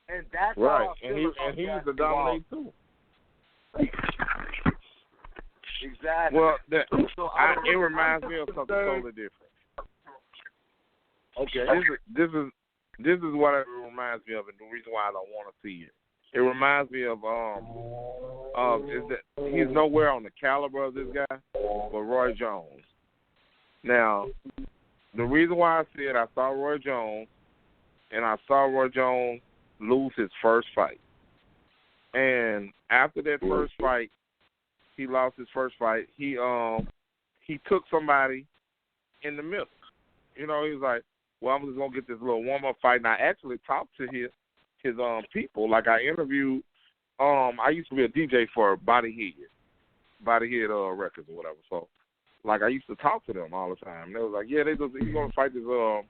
And that's how I feel about he used to dominate too. Exactly. Well, it reminds me of something totally different. Okay. This is what it reminds me of, and the reason why I don't want to see it. It reminds me of is that he's nowhere on the caliber of this guy, but Roy Jones. Now, the reason why I said I saw Roy Jones, and I saw Roy Jones lose his first fight, and after that first fight, he lost his first fight. He took somebody in the middle. He was like, "Well, I'm just gonna get this little warm up fight." And I actually talked to his people. Like I interviewed. I used to be a DJ for Bodyhead Records or whatever. So, like I used to talk to them all the time. And they was like, "Yeah, he's gonna fight this bum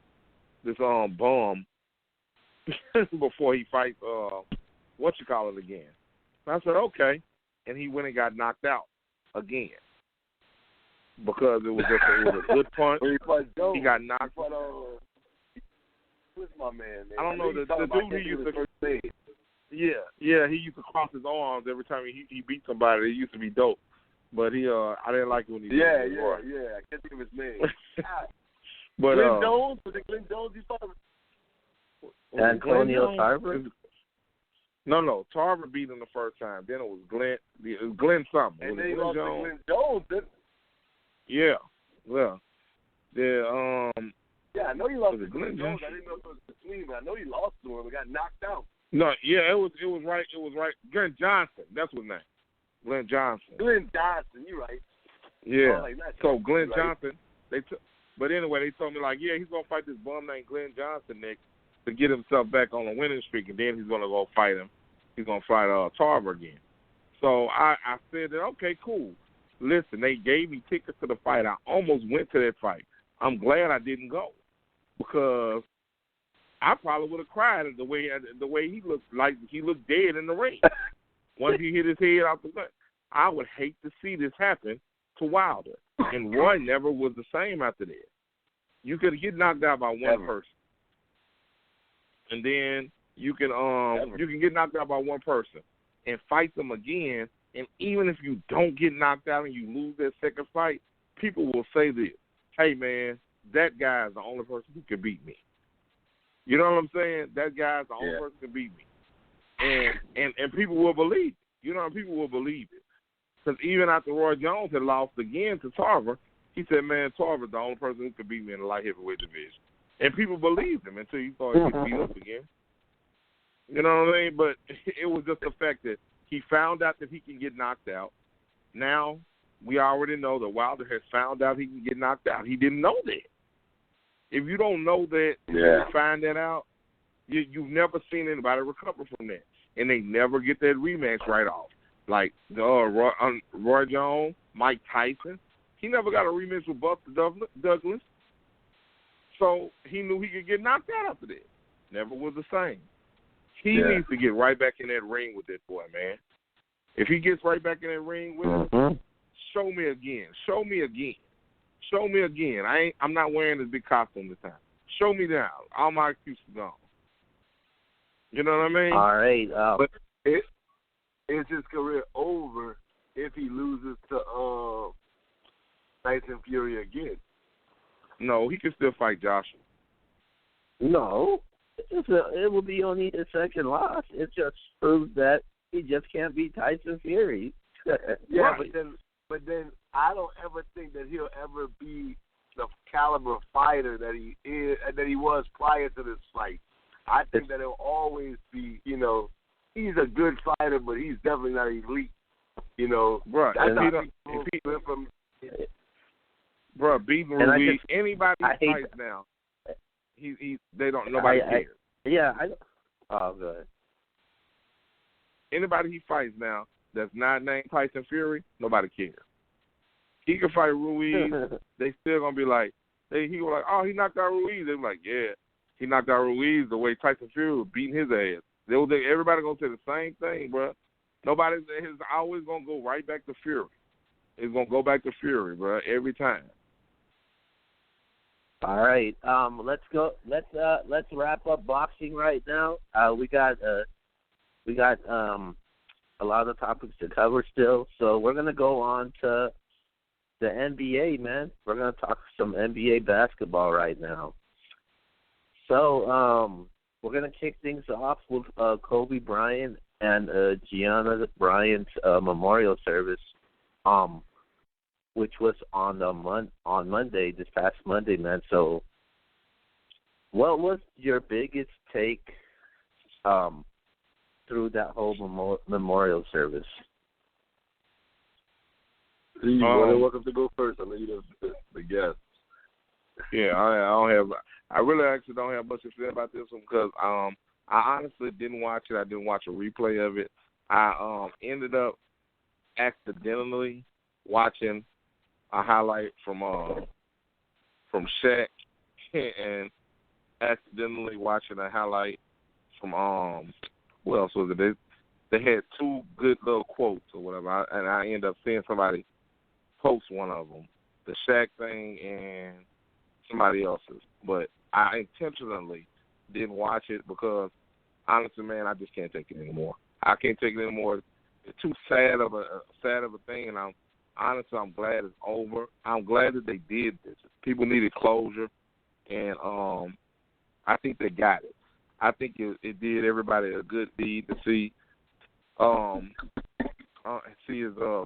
before he fights again." And I said, "Okay," and he went and got knocked out again because it was a good punch. He got knocked. Who's my man? I don't know the dude he used to. Yeah, he used to cross his arms every time he beat somebody. It used to be dope, but I didn't like it when he did it. Yeah. I can't think of his name. But Glenn Jones? Was it Glenn Jones you thought? Antonio Tarver? No, Tarver beat him the first time. Then it was Glenn something. And then he lost to Glenn Jones, didn't he? Yeah. Well, yeah, I know he lost to Glenn Jones. I didn't know if it was between, but I know he lost to him and got knocked out. No, yeah, it was right. It was right. Glenn Johnson, that's his name. Glenn Johnson. Glenn Johnson, you're right. Yeah. So Glenn right. Johnson, but anyway, they told me like, yeah, he's gonna fight this bum named Glenn Johnson next to get himself back on a winning streak, and then he's gonna go fight him. He's gonna fight Tarver again. So I said that okay, cool. Listen, they gave me tickets to the fight. I almost went to that fight. I'm glad I didn't go because I probably would have cried at the way he looked, like he looked dead in the ring. Once he hit his head off the gun. I would hate to see this happen to Wilder. And Roy never was the same after that. You could get knocked out by one person. And then you can get knocked out by one person and fight them again, and even if you don't get knocked out and you lose that second fight, people will say this, hey man, that guy is the only person who can beat me. You know what I'm saying? That guy's the only person who can beat me. And people will believe it. You know, people will believe it. Because even after Roy Jones had lost again to Tarver, he said, man, Tarver's the only person who could beat me in the light heavyweight division. And people believed him until he started getting beat up again. You know what I mean? But it was just the fact that he found out that he can get knocked out. Now, we already know that Wilder has found out he can get knocked out. He didn't know that. If you don't know that, you find that out, you've never seen anybody recover from that. And they never get that rematch right off. Like Roy Jones, Mike Tyson, he never got a rematch with Buster Douglas. So he knew he could get knocked out after that. Never was the same. He needs to get right back in that ring with that boy, man. If he gets right back in that ring with him, show me again. Show me again. Show me again. I'm not wearing this big costume this time. Show me now. All my excuses gone. You know what I mean? All right. But is his career over if he loses to Tyson Fury again? No, he can still fight Joshua. No. It will be only a second loss. It just proves that he just can't beat Tyson Fury. Yeah, but then I don't ever think that he'll ever be the caliber fighter that he is, that he was prior to this fight. I think that he'll always be, he's a good fighter, but he's definitely not elite. Right. Bro, beating Ruiz, anybody who fights now, nobody cares. Oh, good. Anybody he fights now that's not named Tyson Fury, nobody cares. He can fight Ruiz. They still gonna be like, he was like, oh, he knocked out Ruiz. They were like, yeah, he knocked out Ruiz the way Tyson Fury was beating his ass. Everybody gonna say the same thing, bro. Nobody is always gonna go right back to Fury. It's gonna go back to Fury, bro, every time. All right, let's go. Let's wrap up boxing right now. We got a lot of topics to cover still, so we're gonna go on to the NBA, man. We're gonna talk some NBA basketball right now. So we're gonna kick things off with Kobe Bryant and Gianna Bryant's memorial service, which was on Monday, this past Monday, man. So, what was your biggest take through that whole memorial service? You're more than welcome to go first. I know you're the guest. Yeah, I really actually don't have much to say about this one because I honestly didn't watch it. I didn't watch a replay of it. I ended up accidentally watching a highlight from Shaq and accidentally watching a highlight from what else was it? They had two good little quotes or whatever, and I ended up seeing somebody post one of them, the Shaq thing and somebody else's. But I intentionally didn't watch it because honestly, man, I just can't take it anymore. I can't take it anymore. It's too sad of a thing, and I'm glad it's over. I'm glad that they did this. People needed closure, and I think they got it. I think it did everybody a good deed to see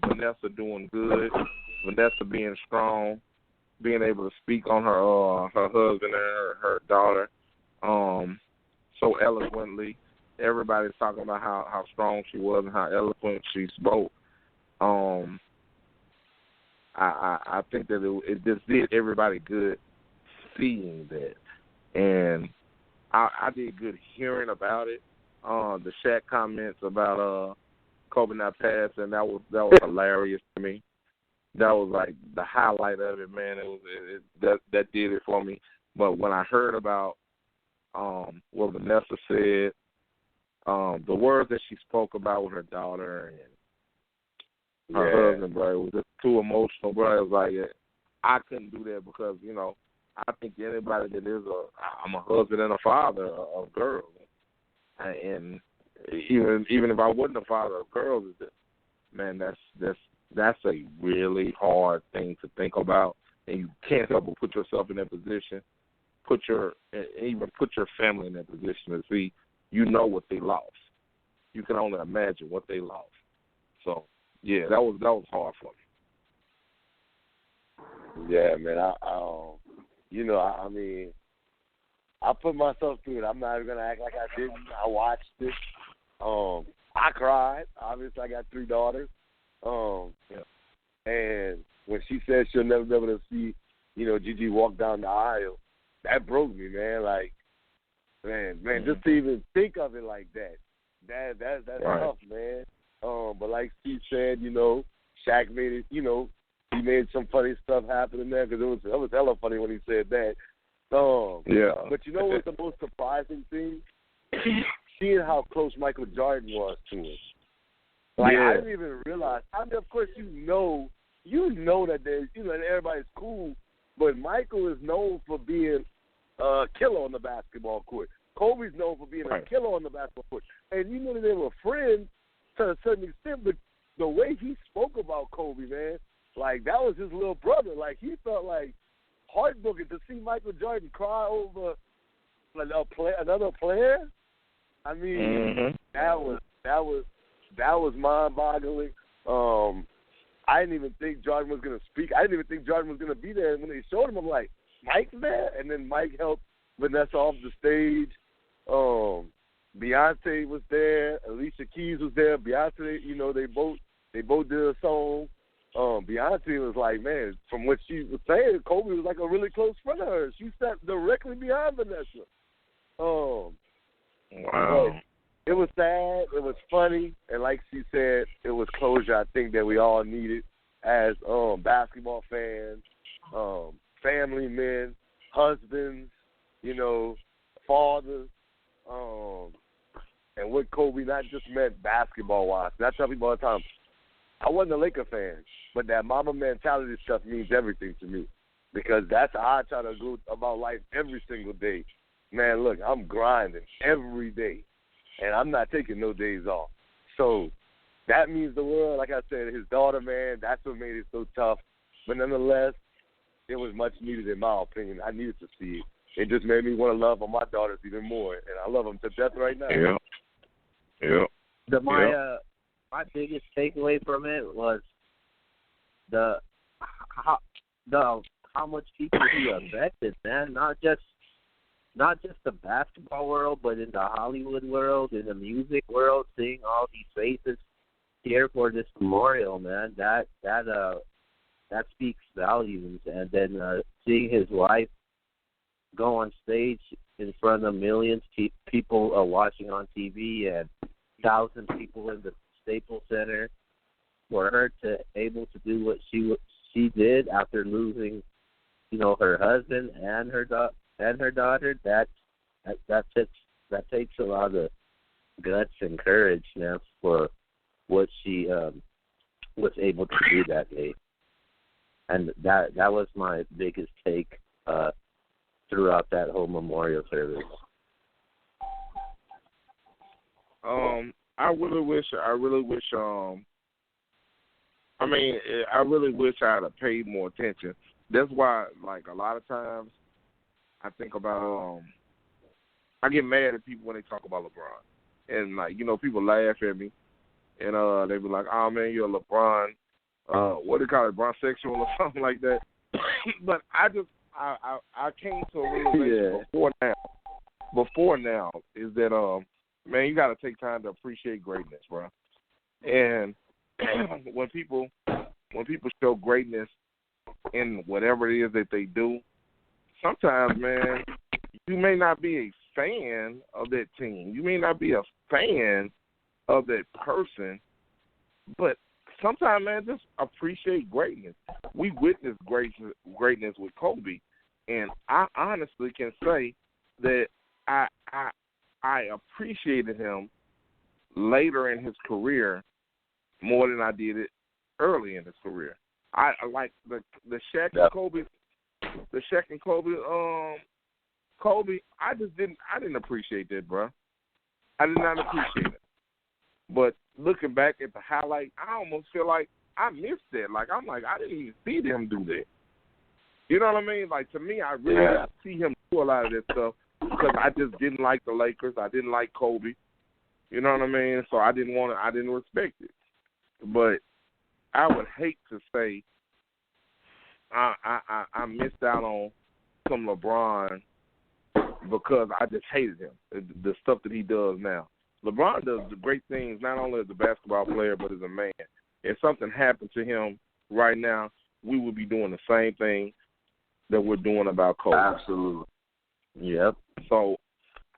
Vanessa doing good, Vanessa being strong, being able to speak on her husband and her daughter so eloquently. Everybody's talking about how strong she was and how eloquent she spoke. I think that it just did everybody good seeing that, and I did good hearing about it. The Shaq comments about Kobe not passing, that was hilarious to me. That was like the highlight of it, man. That did it for me. But when I heard about what Vanessa said, the words that she spoke about with her daughter and her husband, bro, it was just too emotional, bro. It was like I couldn't do that because I think anybody that I'm a husband and a father of girls, and even if I wasn't a father of girls, man, that's a really hard thing to think about, and you can't help but put yourself in that position, put your family in that position to see, what they lost. You can only imagine what they lost. So yeah, that was hard for me. Yeah, man. I mean, I put myself through it. I'm not even gonna act like I didn't. I watched it. I cried. Obviously, I got 3 daughters. And when she said she'll never be able to see, Gigi walk down the aisle, that broke me, man. Like, man, just to even think of it like that, that's right. tough, man. But like Steve said, Shaq made it. He made some funny stuff happen in there because it was hella funny when he said that. Yeah. But you know what's the most surprising thing? Seeing how close Michael Jordan was to him. Like, I didn't even realize. I mean, of course, you know that there's, that everybody's cool, but Michael is known for being a killer on the basketball court. Kobe's known for being a killer on the basketball court. And you know that they were friends to a certain extent, but the way he spoke about Kobe, man, like, that was his little brother. Like, he felt like heartbroken to see Michael Jordan cry over another player. I mean, that was mind-boggling. I didn't even think Jordan was going to speak. I didn't even think Jordan was going to be there. And when they showed him, I'm like, Mike's there? And then Mike helped Vanessa off the stage. Beyonce was there. Alicia Keys was there. Beyonce, they both did a song. Beyonce was like, man, from what she was saying, Kobe was like a really close friend of hers. She sat directly behind Vanessa. Wow. It was sad. It was funny. And like she said, it was closure I think that we all needed as basketball fans, family men, husbands, fathers. And what Kobe not just meant basketball-wise. And I tell people all the time, I wasn't a Laker fan, but that mama mentality stuff means everything to me because that's how I try to go about life every single day. Man, look, I'm grinding every day, and I'm not taking no days off. So that means the world. Like I said, his daughter, man, that's what made it so tough. But nonetheless, it was much needed in my opinion. I needed to see it. It just made me want to love my daughters even more, and I love them to death right now. Yeah. My biggest takeaway from it was how much people he affected, man. Not just the basketball world, but in the Hollywood world, in the music world, seeing all these faces here for this memorial, man. That speaks volumes. And then seeing his wife go on stage in front of millions people watching on TV and 1,000 people in the Staples Center, for her to able to do what she did after losing, her husband and her daughter. That takes a lot of guts and courage, man, for what she was able to do that day. And that was my biggest take throughout that whole memorial service. I really wish I really wish I had paid more attention. That's why, like, a lot of times I think about, I get mad at people when they talk about LeBron. And, like, people laugh at me. And they be like, oh, man, you're a LeBron, what do they call it, LeBron sexual or something like that. But I came to a realization before now is that, man, you got to take time to appreciate greatness, bro. And when people show greatness in whatever it is that they do, sometimes, man, you may not be a fan of that team. You may not be a fan of that person, but sometimes, man, just appreciate greatness. We witnessed greatness with Kobe, and I honestly can say that I appreciated him later in his career more than I did it early in his career. I like the Shaq and Kobe, Kobe. I didn't appreciate that, bro. I did not appreciate it. But looking back at the highlight, I almost feel like I missed that. Like, I'm like, I didn't even see them do that. You know what I mean? Like, to me, I really didn't see him do a lot of that stuff because I just didn't like the Lakers. I didn't like Kobe. You know what I mean? So I didn't respect it. But I would hate to say I missed out on some LeBron because I just hated him, the stuff that he does now. LeBron does the great things not only as a basketball player but as a man. If something happened to him right now, we would be doing the same thing that we're doing about Kobe. Absolutely. Yep. So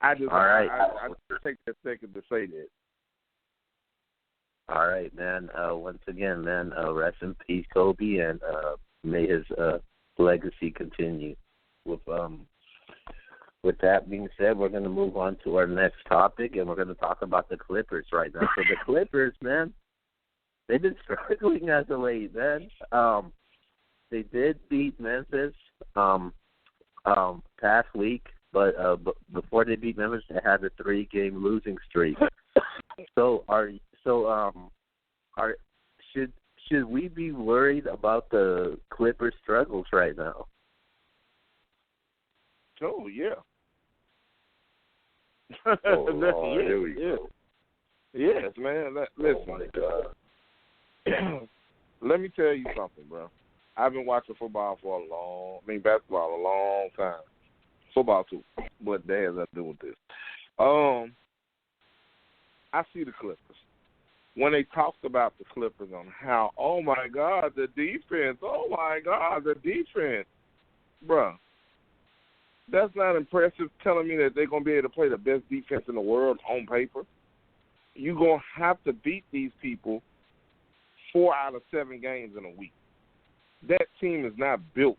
I just All right. I just take that second to say that. All right, man. Once again, man, rest in peace, Kobe, and may his legacy continue. With that being said, we're going to move on to our next topic, and we're going to talk about the Clippers right now. So the Clippers, man, they've been struggling as of late, man. They did beat Memphis past week, but before they beat Memphis, they had a 3-game losing streak. Should we be worried about the Clippers' struggles right now? Oh, yeah. Oh, Lord, here we go. Yes, man. Listen. Oh, my God. Let me tell you something, bro. I've been watching basketball a long time. Football, too. But that has nothing to do with this. I see the Clippers. When they talked about the Clippers on how, oh, my God, the defense, bro. That's not impressive telling me that they're going to be able to play the best defense in the world on paper. You're going to have to beat these people 4 out of 7 games in a week. That team is not built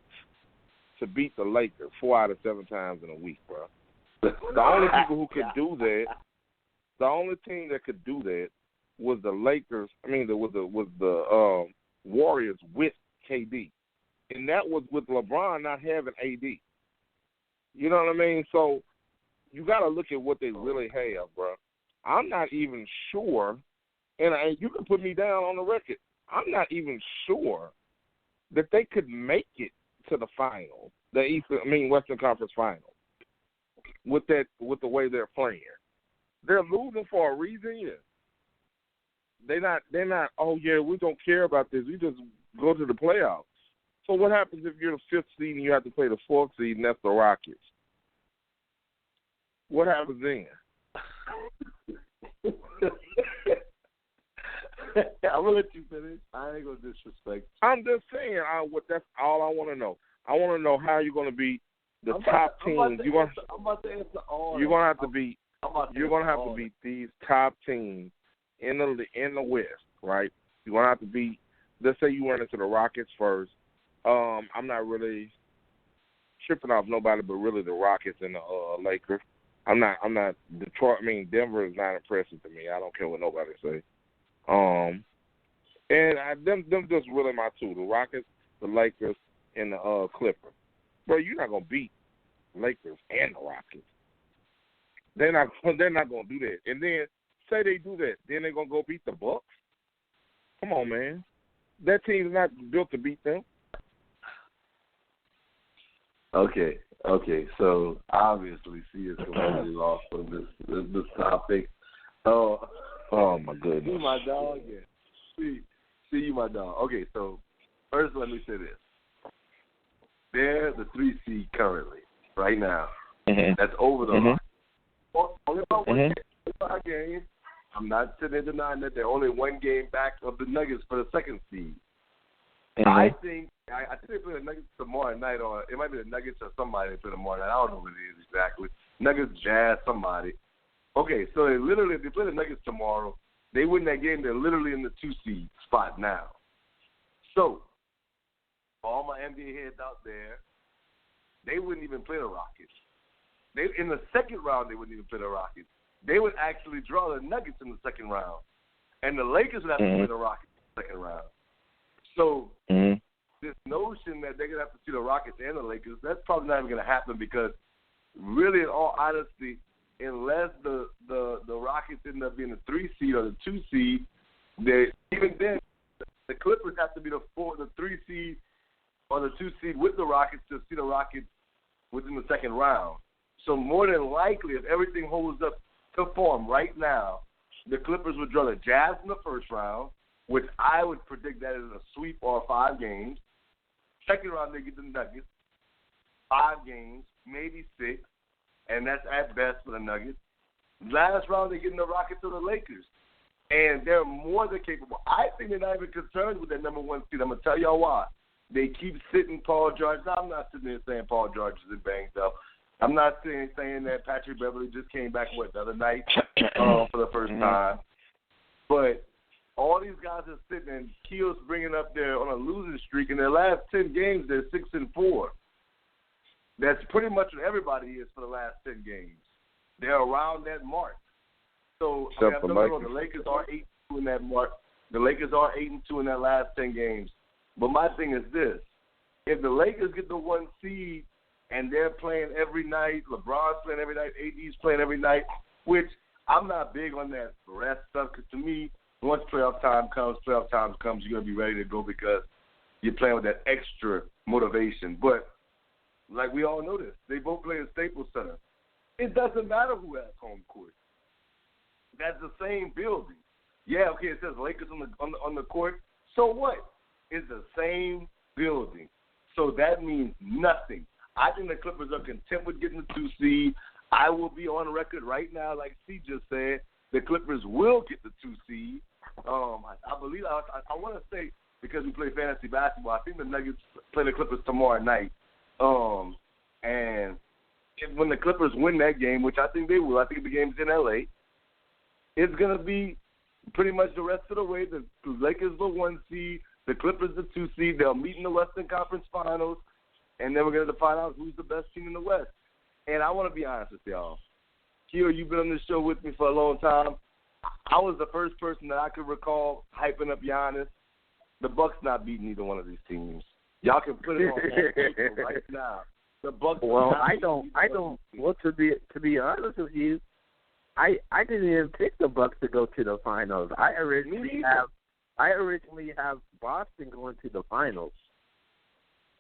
to beat the Lakers 4 out of 7 times in a week, bro. The only people who could do that, the only team that could do that was the Lakers. Was the Warriors with KD, and that was with LeBron not having AD. You know what I mean? So you got to look at what they really have, bro. I'm not even sure, and you can put me down on the record. I'm not even sure that they could make it to the final, Western Conference final, with the way they're playing. They're losing for a reason, yeah. They're not, oh, yeah, we don't care about this. We just go to the playoffs. So what happens if you're the 5th seed and you have to play the 4th seed, and that's the Rockets? What happens then? I'm going to let you finish. I ain't going to disrespect you. I'm just saying, that's all I want to know. I want to know how you're going to beat the top teams. I'm about to answer all. You're going to have to beat. You're going to have to beat these top teams in the West, right? You're going to have to beat. Let's say you run into the Rockets first. I'm not really tripping off nobody, but really the Rockets and the Lakers. I'm not. Detroit. Denver is not impressive to me. I don't care what nobody say. Them just really my two: the Rockets, the Lakers, and the Clippers. Bro, you're not gonna beat Lakers and the Rockets. They're not gonna do that. And then say they do that, then they're gonna go beat the Bucks. Come on, man. That team's not built to beat them. Okay. So obviously, C is completely lost on this topic. Oh my goodness. See my dog, yeah. See you, my dog. Okay, so first let me say this: they're the 3 seed currently, right now. Mm-hmm. That's over the line. Only about 1 game. I'm not sitting there denying that they're only 1 game back of the Nuggets for the 2nd seed. Mm-hmm. I think they play the Nuggets tomorrow night, or it might be the Nuggets or somebody they play tomorrow night. I don't know what it is exactly. Nuggets, Jazz, somebody. Okay, so if they play the Nuggets tomorrow, they win that game. They're literally in the 2 seed spot now. So, all my NBA heads out there, they wouldn't even play the Rockets. In the 2nd round, they wouldn't even play the Rockets. They would actually draw the Nuggets in the 2nd round, and the Lakers would have to play the Rockets in the 2nd round. So this notion that they're going to have to see the Rockets and the Lakers, that's probably not even going to happen because really, in all honesty, unless the Rockets end up being the 3 seed or the 2 seed, even then the Clippers have to be the 3 seed or the 2 seed with the Rockets to see the Rockets within the 2nd round. So more than likely, if everything holds up to form right now, the Clippers would draw the Jazz in the 1st round, which I would predict that is a sweep or 5 games. 2nd round, they get the Nuggets, 5 games, maybe 6. and that's at best for the Nuggets. Last round, they're getting the Rockets or the Lakers, and they're more than capable. I think they're not even concerned with that number one seed. I'm going to tell y'all why. They keep sitting Paul George. Now, I'm not sitting there saying Paul George is banged up. I'm not saying that Patrick Beverly just came back, the other night for the first time. But all these guys are sitting, and Keel's bringing up there on a losing streak. In their last 10 games, they're 6-4. That's pretty much what everybody is for the last 10 games. They're around that mark. So the Lakers are 8-2 in that mark. The Lakers are 8-2 in that last 10 games. But my thing is this: if the Lakers get the one seed and they're playing every night, LeBron's playing every night, AD's playing every night, which I'm not big on that rest stuff, because to me, once playoff time comes, you're going to be ready to go because you're playing with that extra motivation. But like we all know this, they both play at Staples Center. It doesn't matter who has home court. That's the same building. Yeah, okay, it says Lakers on the court. So what? It's the same building. So that means nothing. I think the Clippers are content with getting the 2 seed. I will be on record right now, like C just said, the Clippers will get the 2 seed. I believe I want to say, because we play fantasy basketball, I think the Nuggets play the Clippers tomorrow night. And when the Clippers win that game, which I think they will, I think the game's in LA, it's going to be pretty much the rest of the way. The Lakers the 1 seed, the Clippers the 2 seed. They'll meet in the Western Conference Finals, and then we're going to find out who's the best team in the West. And I want to be honest with y'all. Keo, you've been on this show with me for a long time. I was the first person that I could recall hyping up Giannis. The Bucks not beating either one of these teams. Y'all can put it on paper right now. The Bucks. Well, I don't. Well, to be honest with you, I didn't even pick the Bucks to go to the finals. I originally have Boston going to the finals.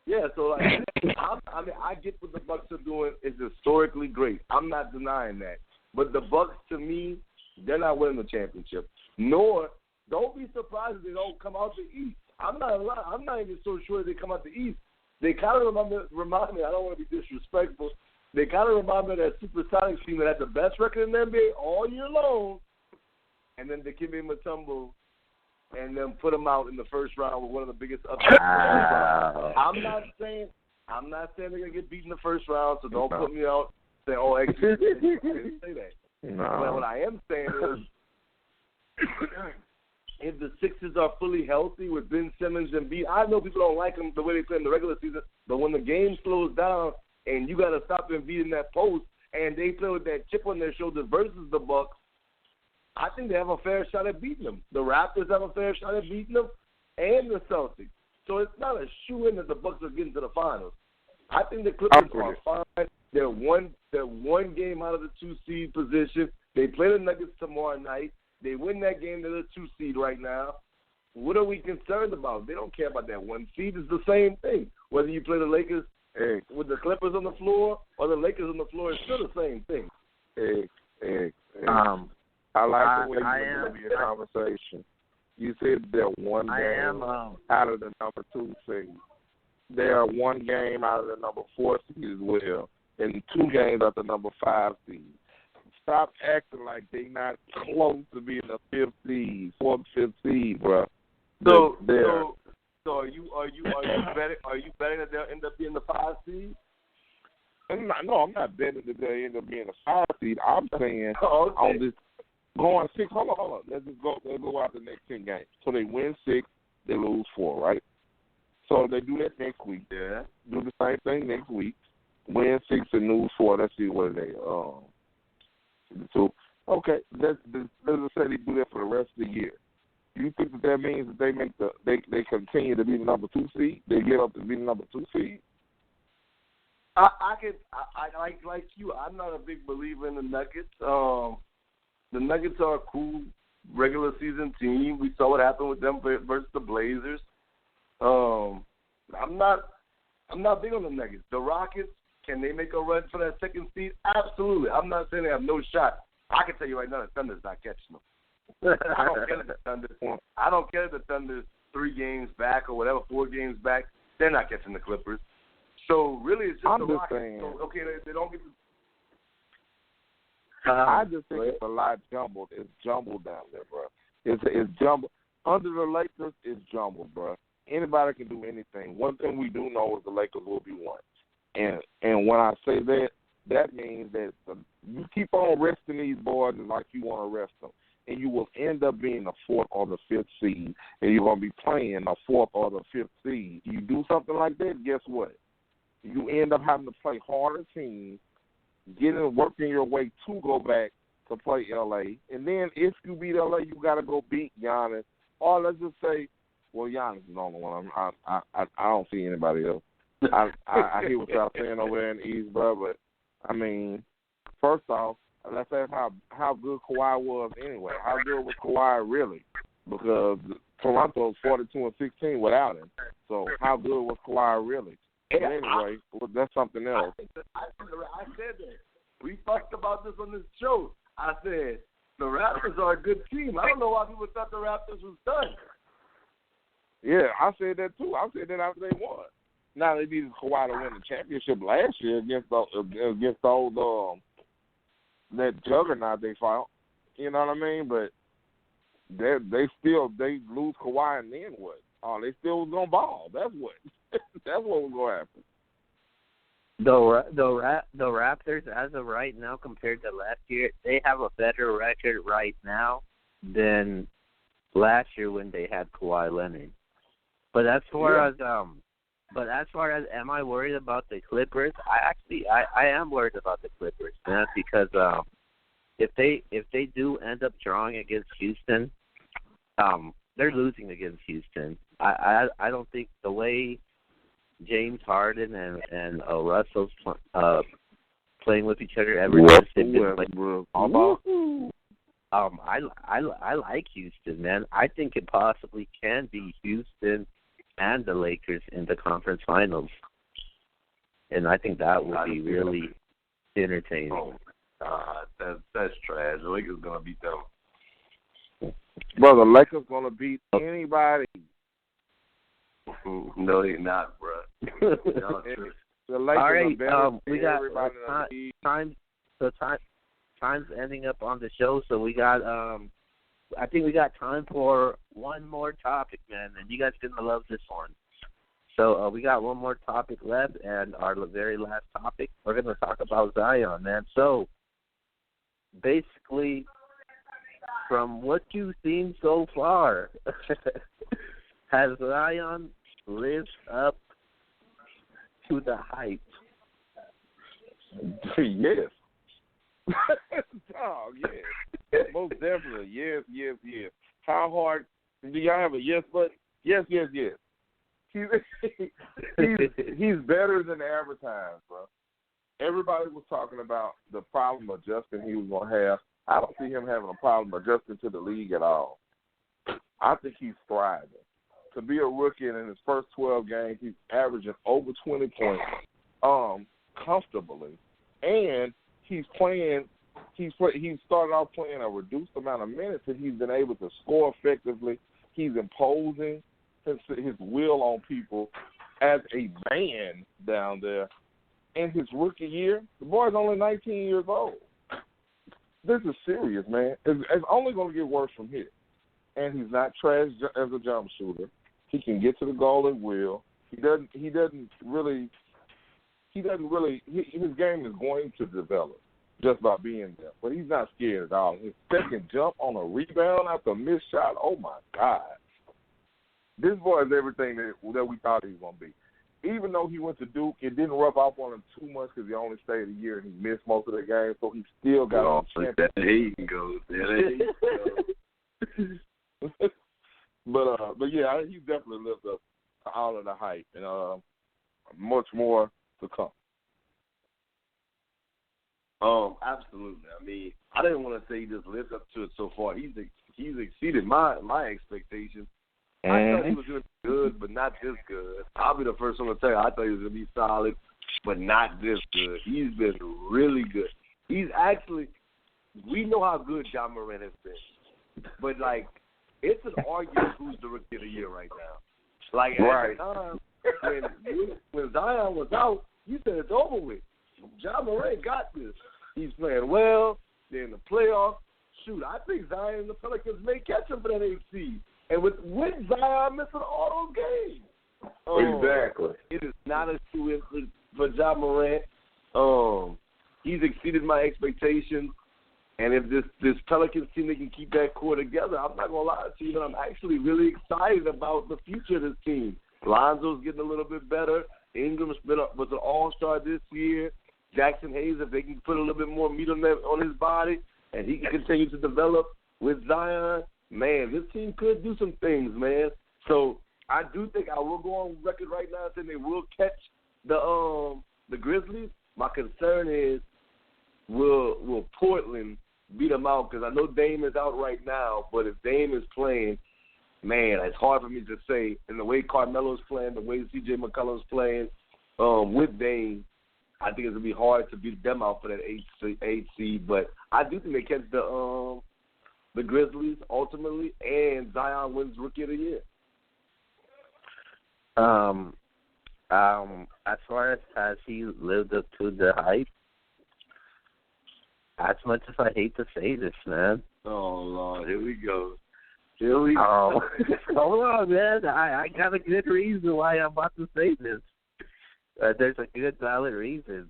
Yeah, so I get what the Bucks are doing is historically great. I'm not denying that. But the Bucks, to me, they're not winning the championship. Nor, don't be surprised if they don't come out the East. I'm not even so sure they come out the East. They kind of remind me, I don't want to be disrespectful, they kind of remind me of that Supersonics team that had the best record in the NBA all year long, and then they give him a tumble and then put them out in the first round with one of the biggest upsets. I'm not saying they're gonna get beat in the first round, so don't put me out saying, "Oh, actually, I didn't say that." No. But what I am saying is, if the Sixers are fully healthy with Ben Simmons and B, I know people don't like them the way they play in the regular season, but when the game slows down and you got to stop them beating that post, and they play with that chip on their shoulder versus the Bucks, I think they have a fair shot at beating them. The Raptors have a fair shot at beating them, and the Celtics. So it's not a shoe-in that the Bucks are getting to the finals. I think the Clippers are fine. They're one game out of the 2 seed position. They play the Nuggets tomorrow night. They win that game. They're the 2 seed right now. What are we concerned about? They don't care about that 1 seed. It's the same thing. Whether you play the Lakers with the Clippers on the floor or the Lakers on the floor, it's still the same thing. I like the way you look at your conversation. You said they're one game out of the number 2 seed. They are 1 game out of the number 4 seed as well, and 2 games out of the number 5 seed. Stop acting like they're not close to being a 5th seed, 4th, 5th seed, bro. So are you betting that they'll end up being the 5 seed? I'm not betting that they'll end up being a 5 seed. I'm saying on this going 6. Hold on. Let's go out the next 10 games. So they win 6, they lose 4, right? So they do that next week. Yeah. Do the same thing next week. Win 6 and lose 4. Let's see what they So okay, let's say they do that for the rest of the year. You think that means that they continue to be the number 2 seed? They get up to be the number 2 seed? I like you. I'm not a big believer in the Nuggets. The Nuggets are a cool regular season team. We saw what happened with them versus the Blazers. I'm not big on the Nuggets. The Rockets, can they make a run for that 2nd seed? Absolutely. I'm not saying they have no shot. I can tell you right now, the Thunder's not catching them. I don't care if the Thunder's 3 games back or whatever, 4 games back. They're not catching the Clippers. So really, it's just the Rockets. So, okay, they don't get. I just think it's a lot jumbled. It's jumbled down there, bro. It's jumbled. Under the Lakers, it's jumbled, bro. Anybody can do anything. One thing we do know is the Lakers will be one. And when I say that, that means that you keep on resting these boys like you want to rest them, and you will end up being the fourth or the fifth seed, and you're going to be playing the fourth or the fifth seed. You do something like that, guess what? You end up having to play harder teams, working your way to go back to play L.A., and then if you beat L.A., you got to go beat Giannis. Or let's just say, well, Giannis is the only one. I don't see anybody else. I hear what y'all saying over there in the East, bro, but, I mean, first off, let's ask how good Kawhi was anyway. How good was Kawhi really? Because Toronto was 42-16 without him. So how good was Kawhi really? But anyway, that's something else. I said that. We talked about this on this show. I said the Raptors are a good team. I don't know why people thought the Raptors was done. Yeah, I said that too. I said that after they won. Now they needed Kawhi to win the championship last year against those that juggernaut they fought. You know what I mean? But they lose Kawhi and then what? Oh, they still was gonna ball. That's what was gonna happen. The Raptors, as of right now, compared to last year, they have a better record right now than last year when they had Kawhi Leonard. But as far as am I worried about the Clippers? I am worried about the Clippers, man, because if they do end up drawing against Houston, they're losing against Houston. I don't think the way James Harden and Russell's playing with each other ever since they've been playing ball. I like Houston, man. I think it possibly can be Houston and the Lakers in the conference finals, and I think that would be really entertaining. Oh, that's trash. The Lakers gonna beat them. Bro, the Lakers gonna beat anybody. No, they're not, bro. The Lakers all right, we got time's ending up on the show, so we got I think we got time for one more topic, man, and you guys are gonna love this one. So we got one more topic left, and our very last topic, we're gonna talk about Zion, man. So basically, from what you've seen so far, has Zion lived up to the hype? Yes. Oh, yes. Most definitely. Yes. How hard? Do y'all have a yes button? Yes. He's better than advertised, bro. Everybody was talking about the problem adjusting he was going to have. I don't see him having a problem adjusting to the league at all. I think he's thriving. To be a rookie and in his first 12 games, he's averaging over 20 points comfortably. And he's playing. He started off playing a reduced amount of minutes, and he's been able to score effectively. He's imposing his will on people as a man down there. In his rookie year, the boy's only 19 years old. This is serious, man. It's only going to get worse from here. And he's not trash as a jump shooter. He can get to the goal at will. His game is going to develop just by being there. But he's not scared at all. His second jump on a rebound after a missed shot, oh, my God. This boy is everything that we thought he was going to be. Even though he went to Duke, it didn't rub off on him too much because he only stayed a year and he missed most of the games, so he still got on championship. There he goes. But yeah, he definitely lived up to all of the hype and much more to come. Absolutely. I mean, I didn't want to say he just lived up to it so far. He's exceeded my expectations. I thought he was going to be good, but not this good. I'll be the first one to tell you, I thought he was going to be solid, but not this good. He's been really good. He's actually, we know how good John Morant has been, but, like, it's an argument who's the rookie of the year right now. Like, at the time, when Zion was out, you said it's over with. John Morant got this. He's playing well. They're in the playoffs. Shoot, I think Zion and the Pelicans may catch them for that 8th seed. And with Zion missing all those games. Exactly. It is not a shoe-in for Ja Morant. He's exceeded my expectations. And if this Pelicans team, they can keep that core together, I'm not going to lie to you, but I'm actually really excited about the future of this team. Lonzo's getting a little bit better. Ingram was an all-star this year. Jackson Hayes, if they can put a little bit more meat on his body and he can continue to develop with Zion, man, this team could do some things, man. So I do think I will go on record right now saying they will catch the Grizzlies. My concern is will Portland beat them out? Because I know Dame is out right now, but if Dame is playing, man, it's hard for me to say. And the way Carmelo's playing, the way C.J. McCollum's playing with Dame, I think it's going to be hard to beat them out for that 8th seed. But I do think they catch the Grizzlies ultimately, and Zion wins Rookie of the Year. As far as has he lived up to the hype, as much as I hate to say this, man. Oh, Lord, here we go. Hold on, man. I got a good reason why I'm about to say this. There's a good, valid reason.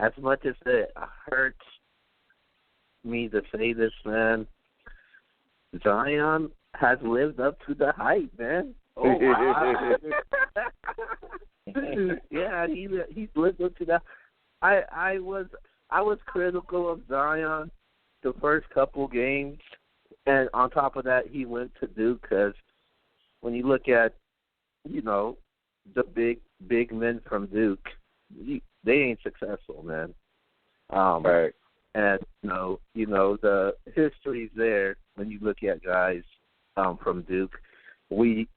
As much as it hurts me to say this, man, Zion has lived up to the hype, man. Oh, wow. Yeah, he's lived up to that. I was critical of Zion the first couple games, and on top of that, he went to Duke because when you look at, the big men from Duke, they ain't successful, man. Right. And the history's there when you look at guys from Duke. We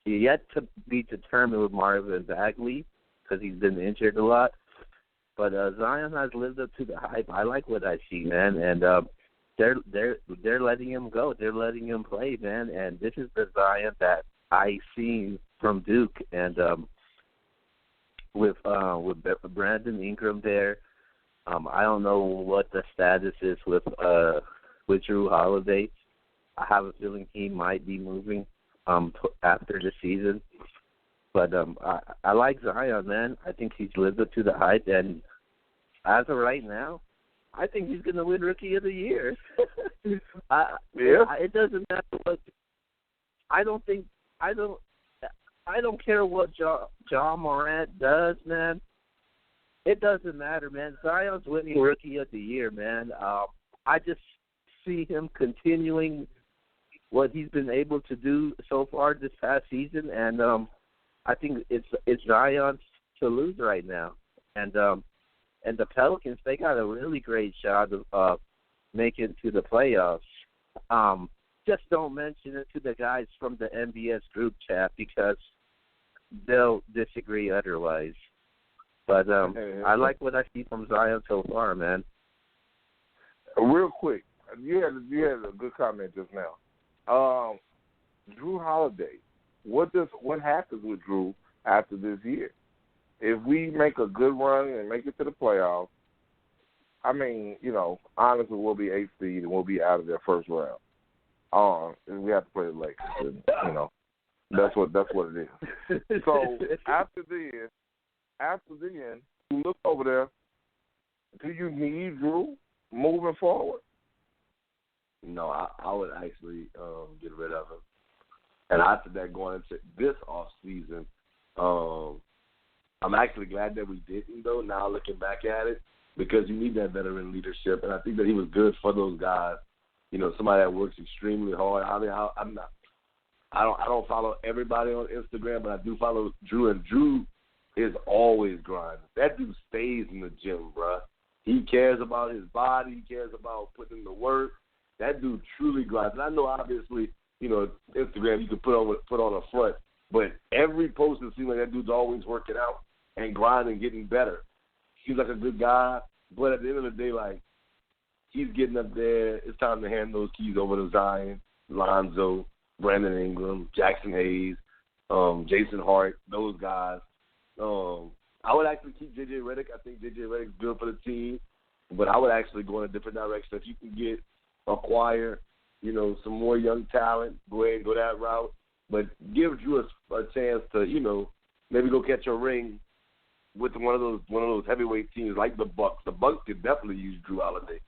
yet to be determined with Marvin Bagley because he's been injured a lot. But Zion has lived up to the hype. I like what I see, man, and they're letting him go. They're letting him play, man. And this is the Zion that I seen from Duke, and with Brandon Ingram there. I don't know what the status is with Drew Holiday. I have a feeling he might be moving after the season. But I like Zion, man. I think he's lived up to the hype, and as of right now, I think he's going to win Rookie of the Year. It doesn't matter what. I don't care what John Morant does, man. It doesn't matter, man. Zion's winning Rookie of the Year, man. I just see him continuing what he's been able to do so far this past season, and I think it's Zion to lose right now. And the Pelicans, they got a really great shot of making it to the playoffs. Just don't mention it to the guys from the Nbs group chat because they'll disagree otherwise. But I like what I see from Zion so far, man. Real quick, you had a good comment just now. Drew Holiday. What happens with Drew after this year? If we make a good run and make it to the playoffs, I mean, honestly, we'll be 8th seed and we'll be out of their first round. And we have to play the Lakers. And, that's what it is. So after then, you look over there. Do you need Drew moving forward? No, I would actually get rid of him. And after that, going into this off season, I'm actually glad that we didn't, though. Now looking back at it, because you need that veteran leadership, and I think that he was good for those guys. Somebody that works extremely hard. I mean, I don't follow everybody on Instagram, but I do follow Drew, and Drew is always grinding. That dude stays in the gym, bruh. He cares about his body. He cares about putting in the work. That dude truly grinds. And I know, obviously, Instagram you can put on a front, but every post it seems like that dude's always working out and grinding, getting better. Seems like a good guy, but at the end of the day, like, he's getting up there. It's time to hand those keys over to Zion, Lonzo, Brandon Ingram, Jackson Hayes, Jason Hart, those guys. I would actually keep J.J. Redick. I think J.J. Redick's good for the team. But I would actually go in a different direction. If you can acquire, some more young talent, go ahead and go that route. But give Drew a chance to, maybe go catch a ring with one of those heavyweight teams like the Bucks. The Bucks could definitely use Drew Holiday.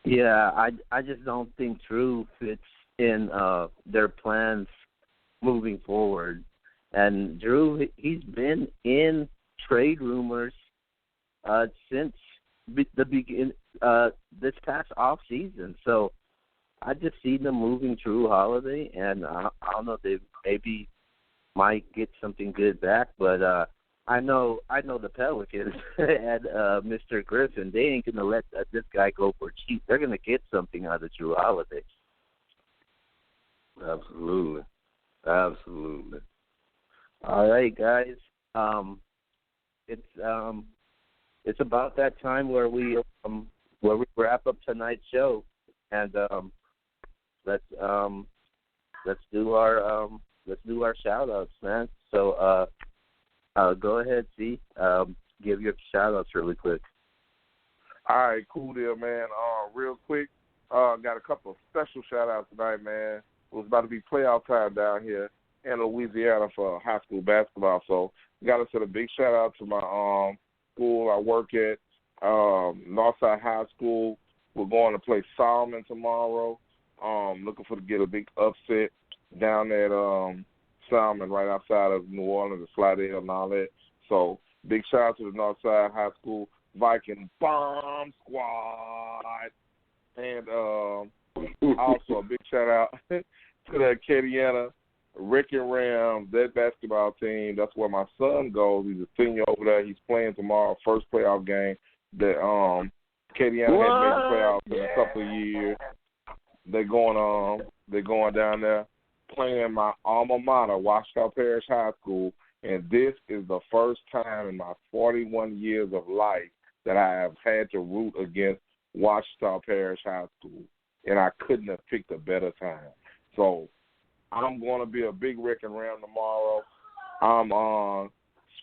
Yeah, I just don't think Drew fits in their plans moving forward. And Drew, he's been in trade rumors since the begin this past off season. So I just see them moving Drew Holiday, and I don't know if they maybe might get something good back, but I know the Pelicans and Mr. Griffin, they ain't gonna let this guy go for cheap. They're gonna get something out of Drew Holiday. Absolutely. All right, guys. It's about that time where we wrap up tonight's show, and let's do our shout outs, man. So go ahead, C. Give your shout outs really quick. All right, cool deal, man. Real quick, got a couple of special shout outs tonight, man. It was about to be playoff time down here in Louisiana for high school basketball, so got to send a big shout out to my school I work at, Northside High School. We're going to play Solomon tomorrow. Looking to get a big upset down at Solomon, right outside of New Orleans, the Slidell and all that. So big shout out to the Northside High School Viking Bomb Squad, and also a big shout out to the Acadiana Wrecking Rams, that basketball team. That's where my son goes. He's a senior over there. He's playing tomorrow, first playoff game that Acadiana had made the playoffs in a couple of years. They're going down there playing my alma mater, Washita Parish High School, and this is the first time in my 41 years of life that I have had to root against Washita Parish High School, and I couldn't have picked a better time. So I'm going to be a big wrecking ram tomorrow. I'm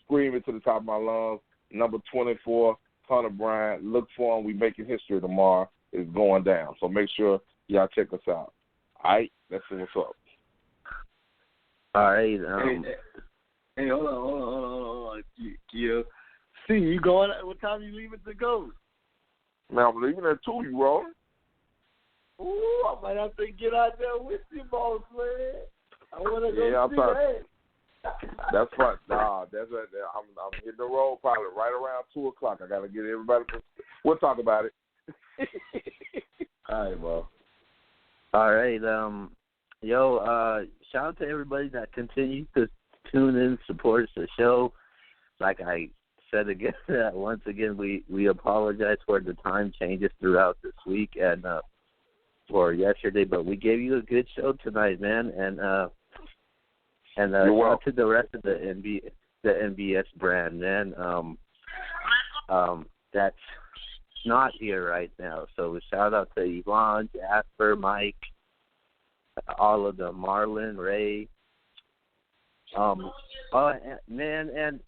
screaming to the top of my lungs. Number 24, Hunter Bryant. Look for him. We making history tomorrow. It's going down. So make sure y'all check us out. All right? That's what's up. All right. Hey, hold on. Kia. See, you going? What time you leaving to go? Man, I'm leaving at 2, you rolling? Ooh, I might have to get out there with you, boss man. I want to go see that. That's right. Nah, that's right. I'm hitting the road probably right around 2 o'clock. I got to get everybody. We'll talk about it. All right, bro. All right. Shout out to everybody that continues to tune in, supports the show. Like I said again, once again, we apologize for the time changes throughout this week and for yesterday, but we gave you a good show tonight, man. And shout out to the rest of the NBS brand, man. That's not here right now. So shout out to Yvonne, Jasper, Mike, all of them, Marlon, Ray. Man, and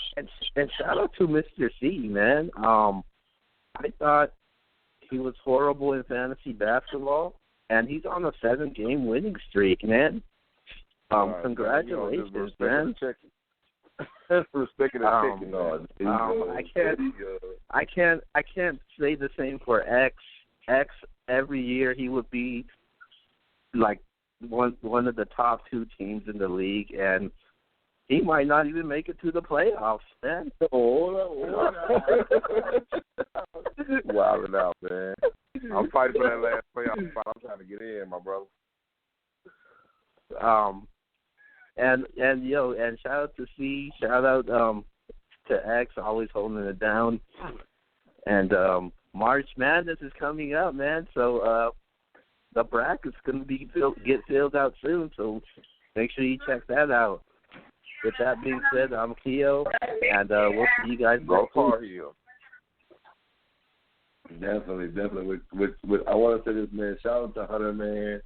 shout out to Mr. C, man. I thought he was horrible in fantasy basketball, and he's on a 7-game winning streak, man. Congratulations, man. Respecting the chicken. I can't say the same for X. X every year he would be like one of the top 2 teams in the league, and he might not even make it to the playoffs, man. Hold on. Wilding out, man. I'm fighting for that last playoff spot. I'm trying to get in, my brother. And shout out to C, shout out to X, always holding it down. And March Madness is coming up, man. So the bracket's gonna get filled out soon. So make sure you check that out. With that being said, I'm Keo, and we'll see you guys go far here. Definitely. With I want to say this, man. Shout out to Hunter, man.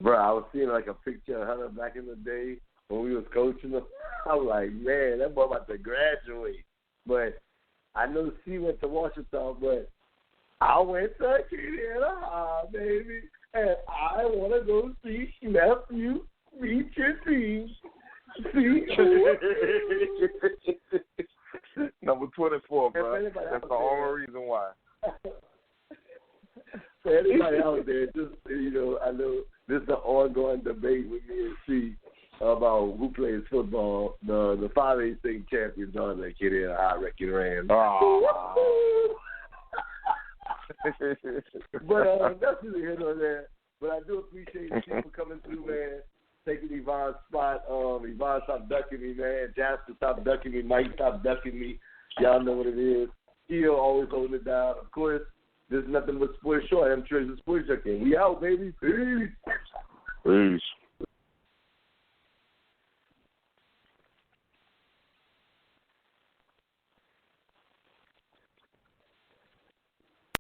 Bro, I was seeing like a picture of Hunter back in the day when we was coaching him. I was like, man, that boy about to graduate. But know C went to Washington, but I went to Acadiana High, baby, and I want to go see nephew reach your team. See? Number 24, bro. That's the only reason why. For anybody out there, just, I know this is an ongoing debate with me and C about who plays football. The 5A state champions are the Acadiana High Wrecking Rams. But that's really hit on that. But I do appreciate people coming through, man. Taking Yvonne's spot. Yvonne stopped ducking me, man. Jasper stopped ducking me. Mike stopped ducking me. Y'all know what it is. He'll always holding it down. Of course, there's nothing but sports show. I am Treasure Sports Junkie. We out, baby. Peace.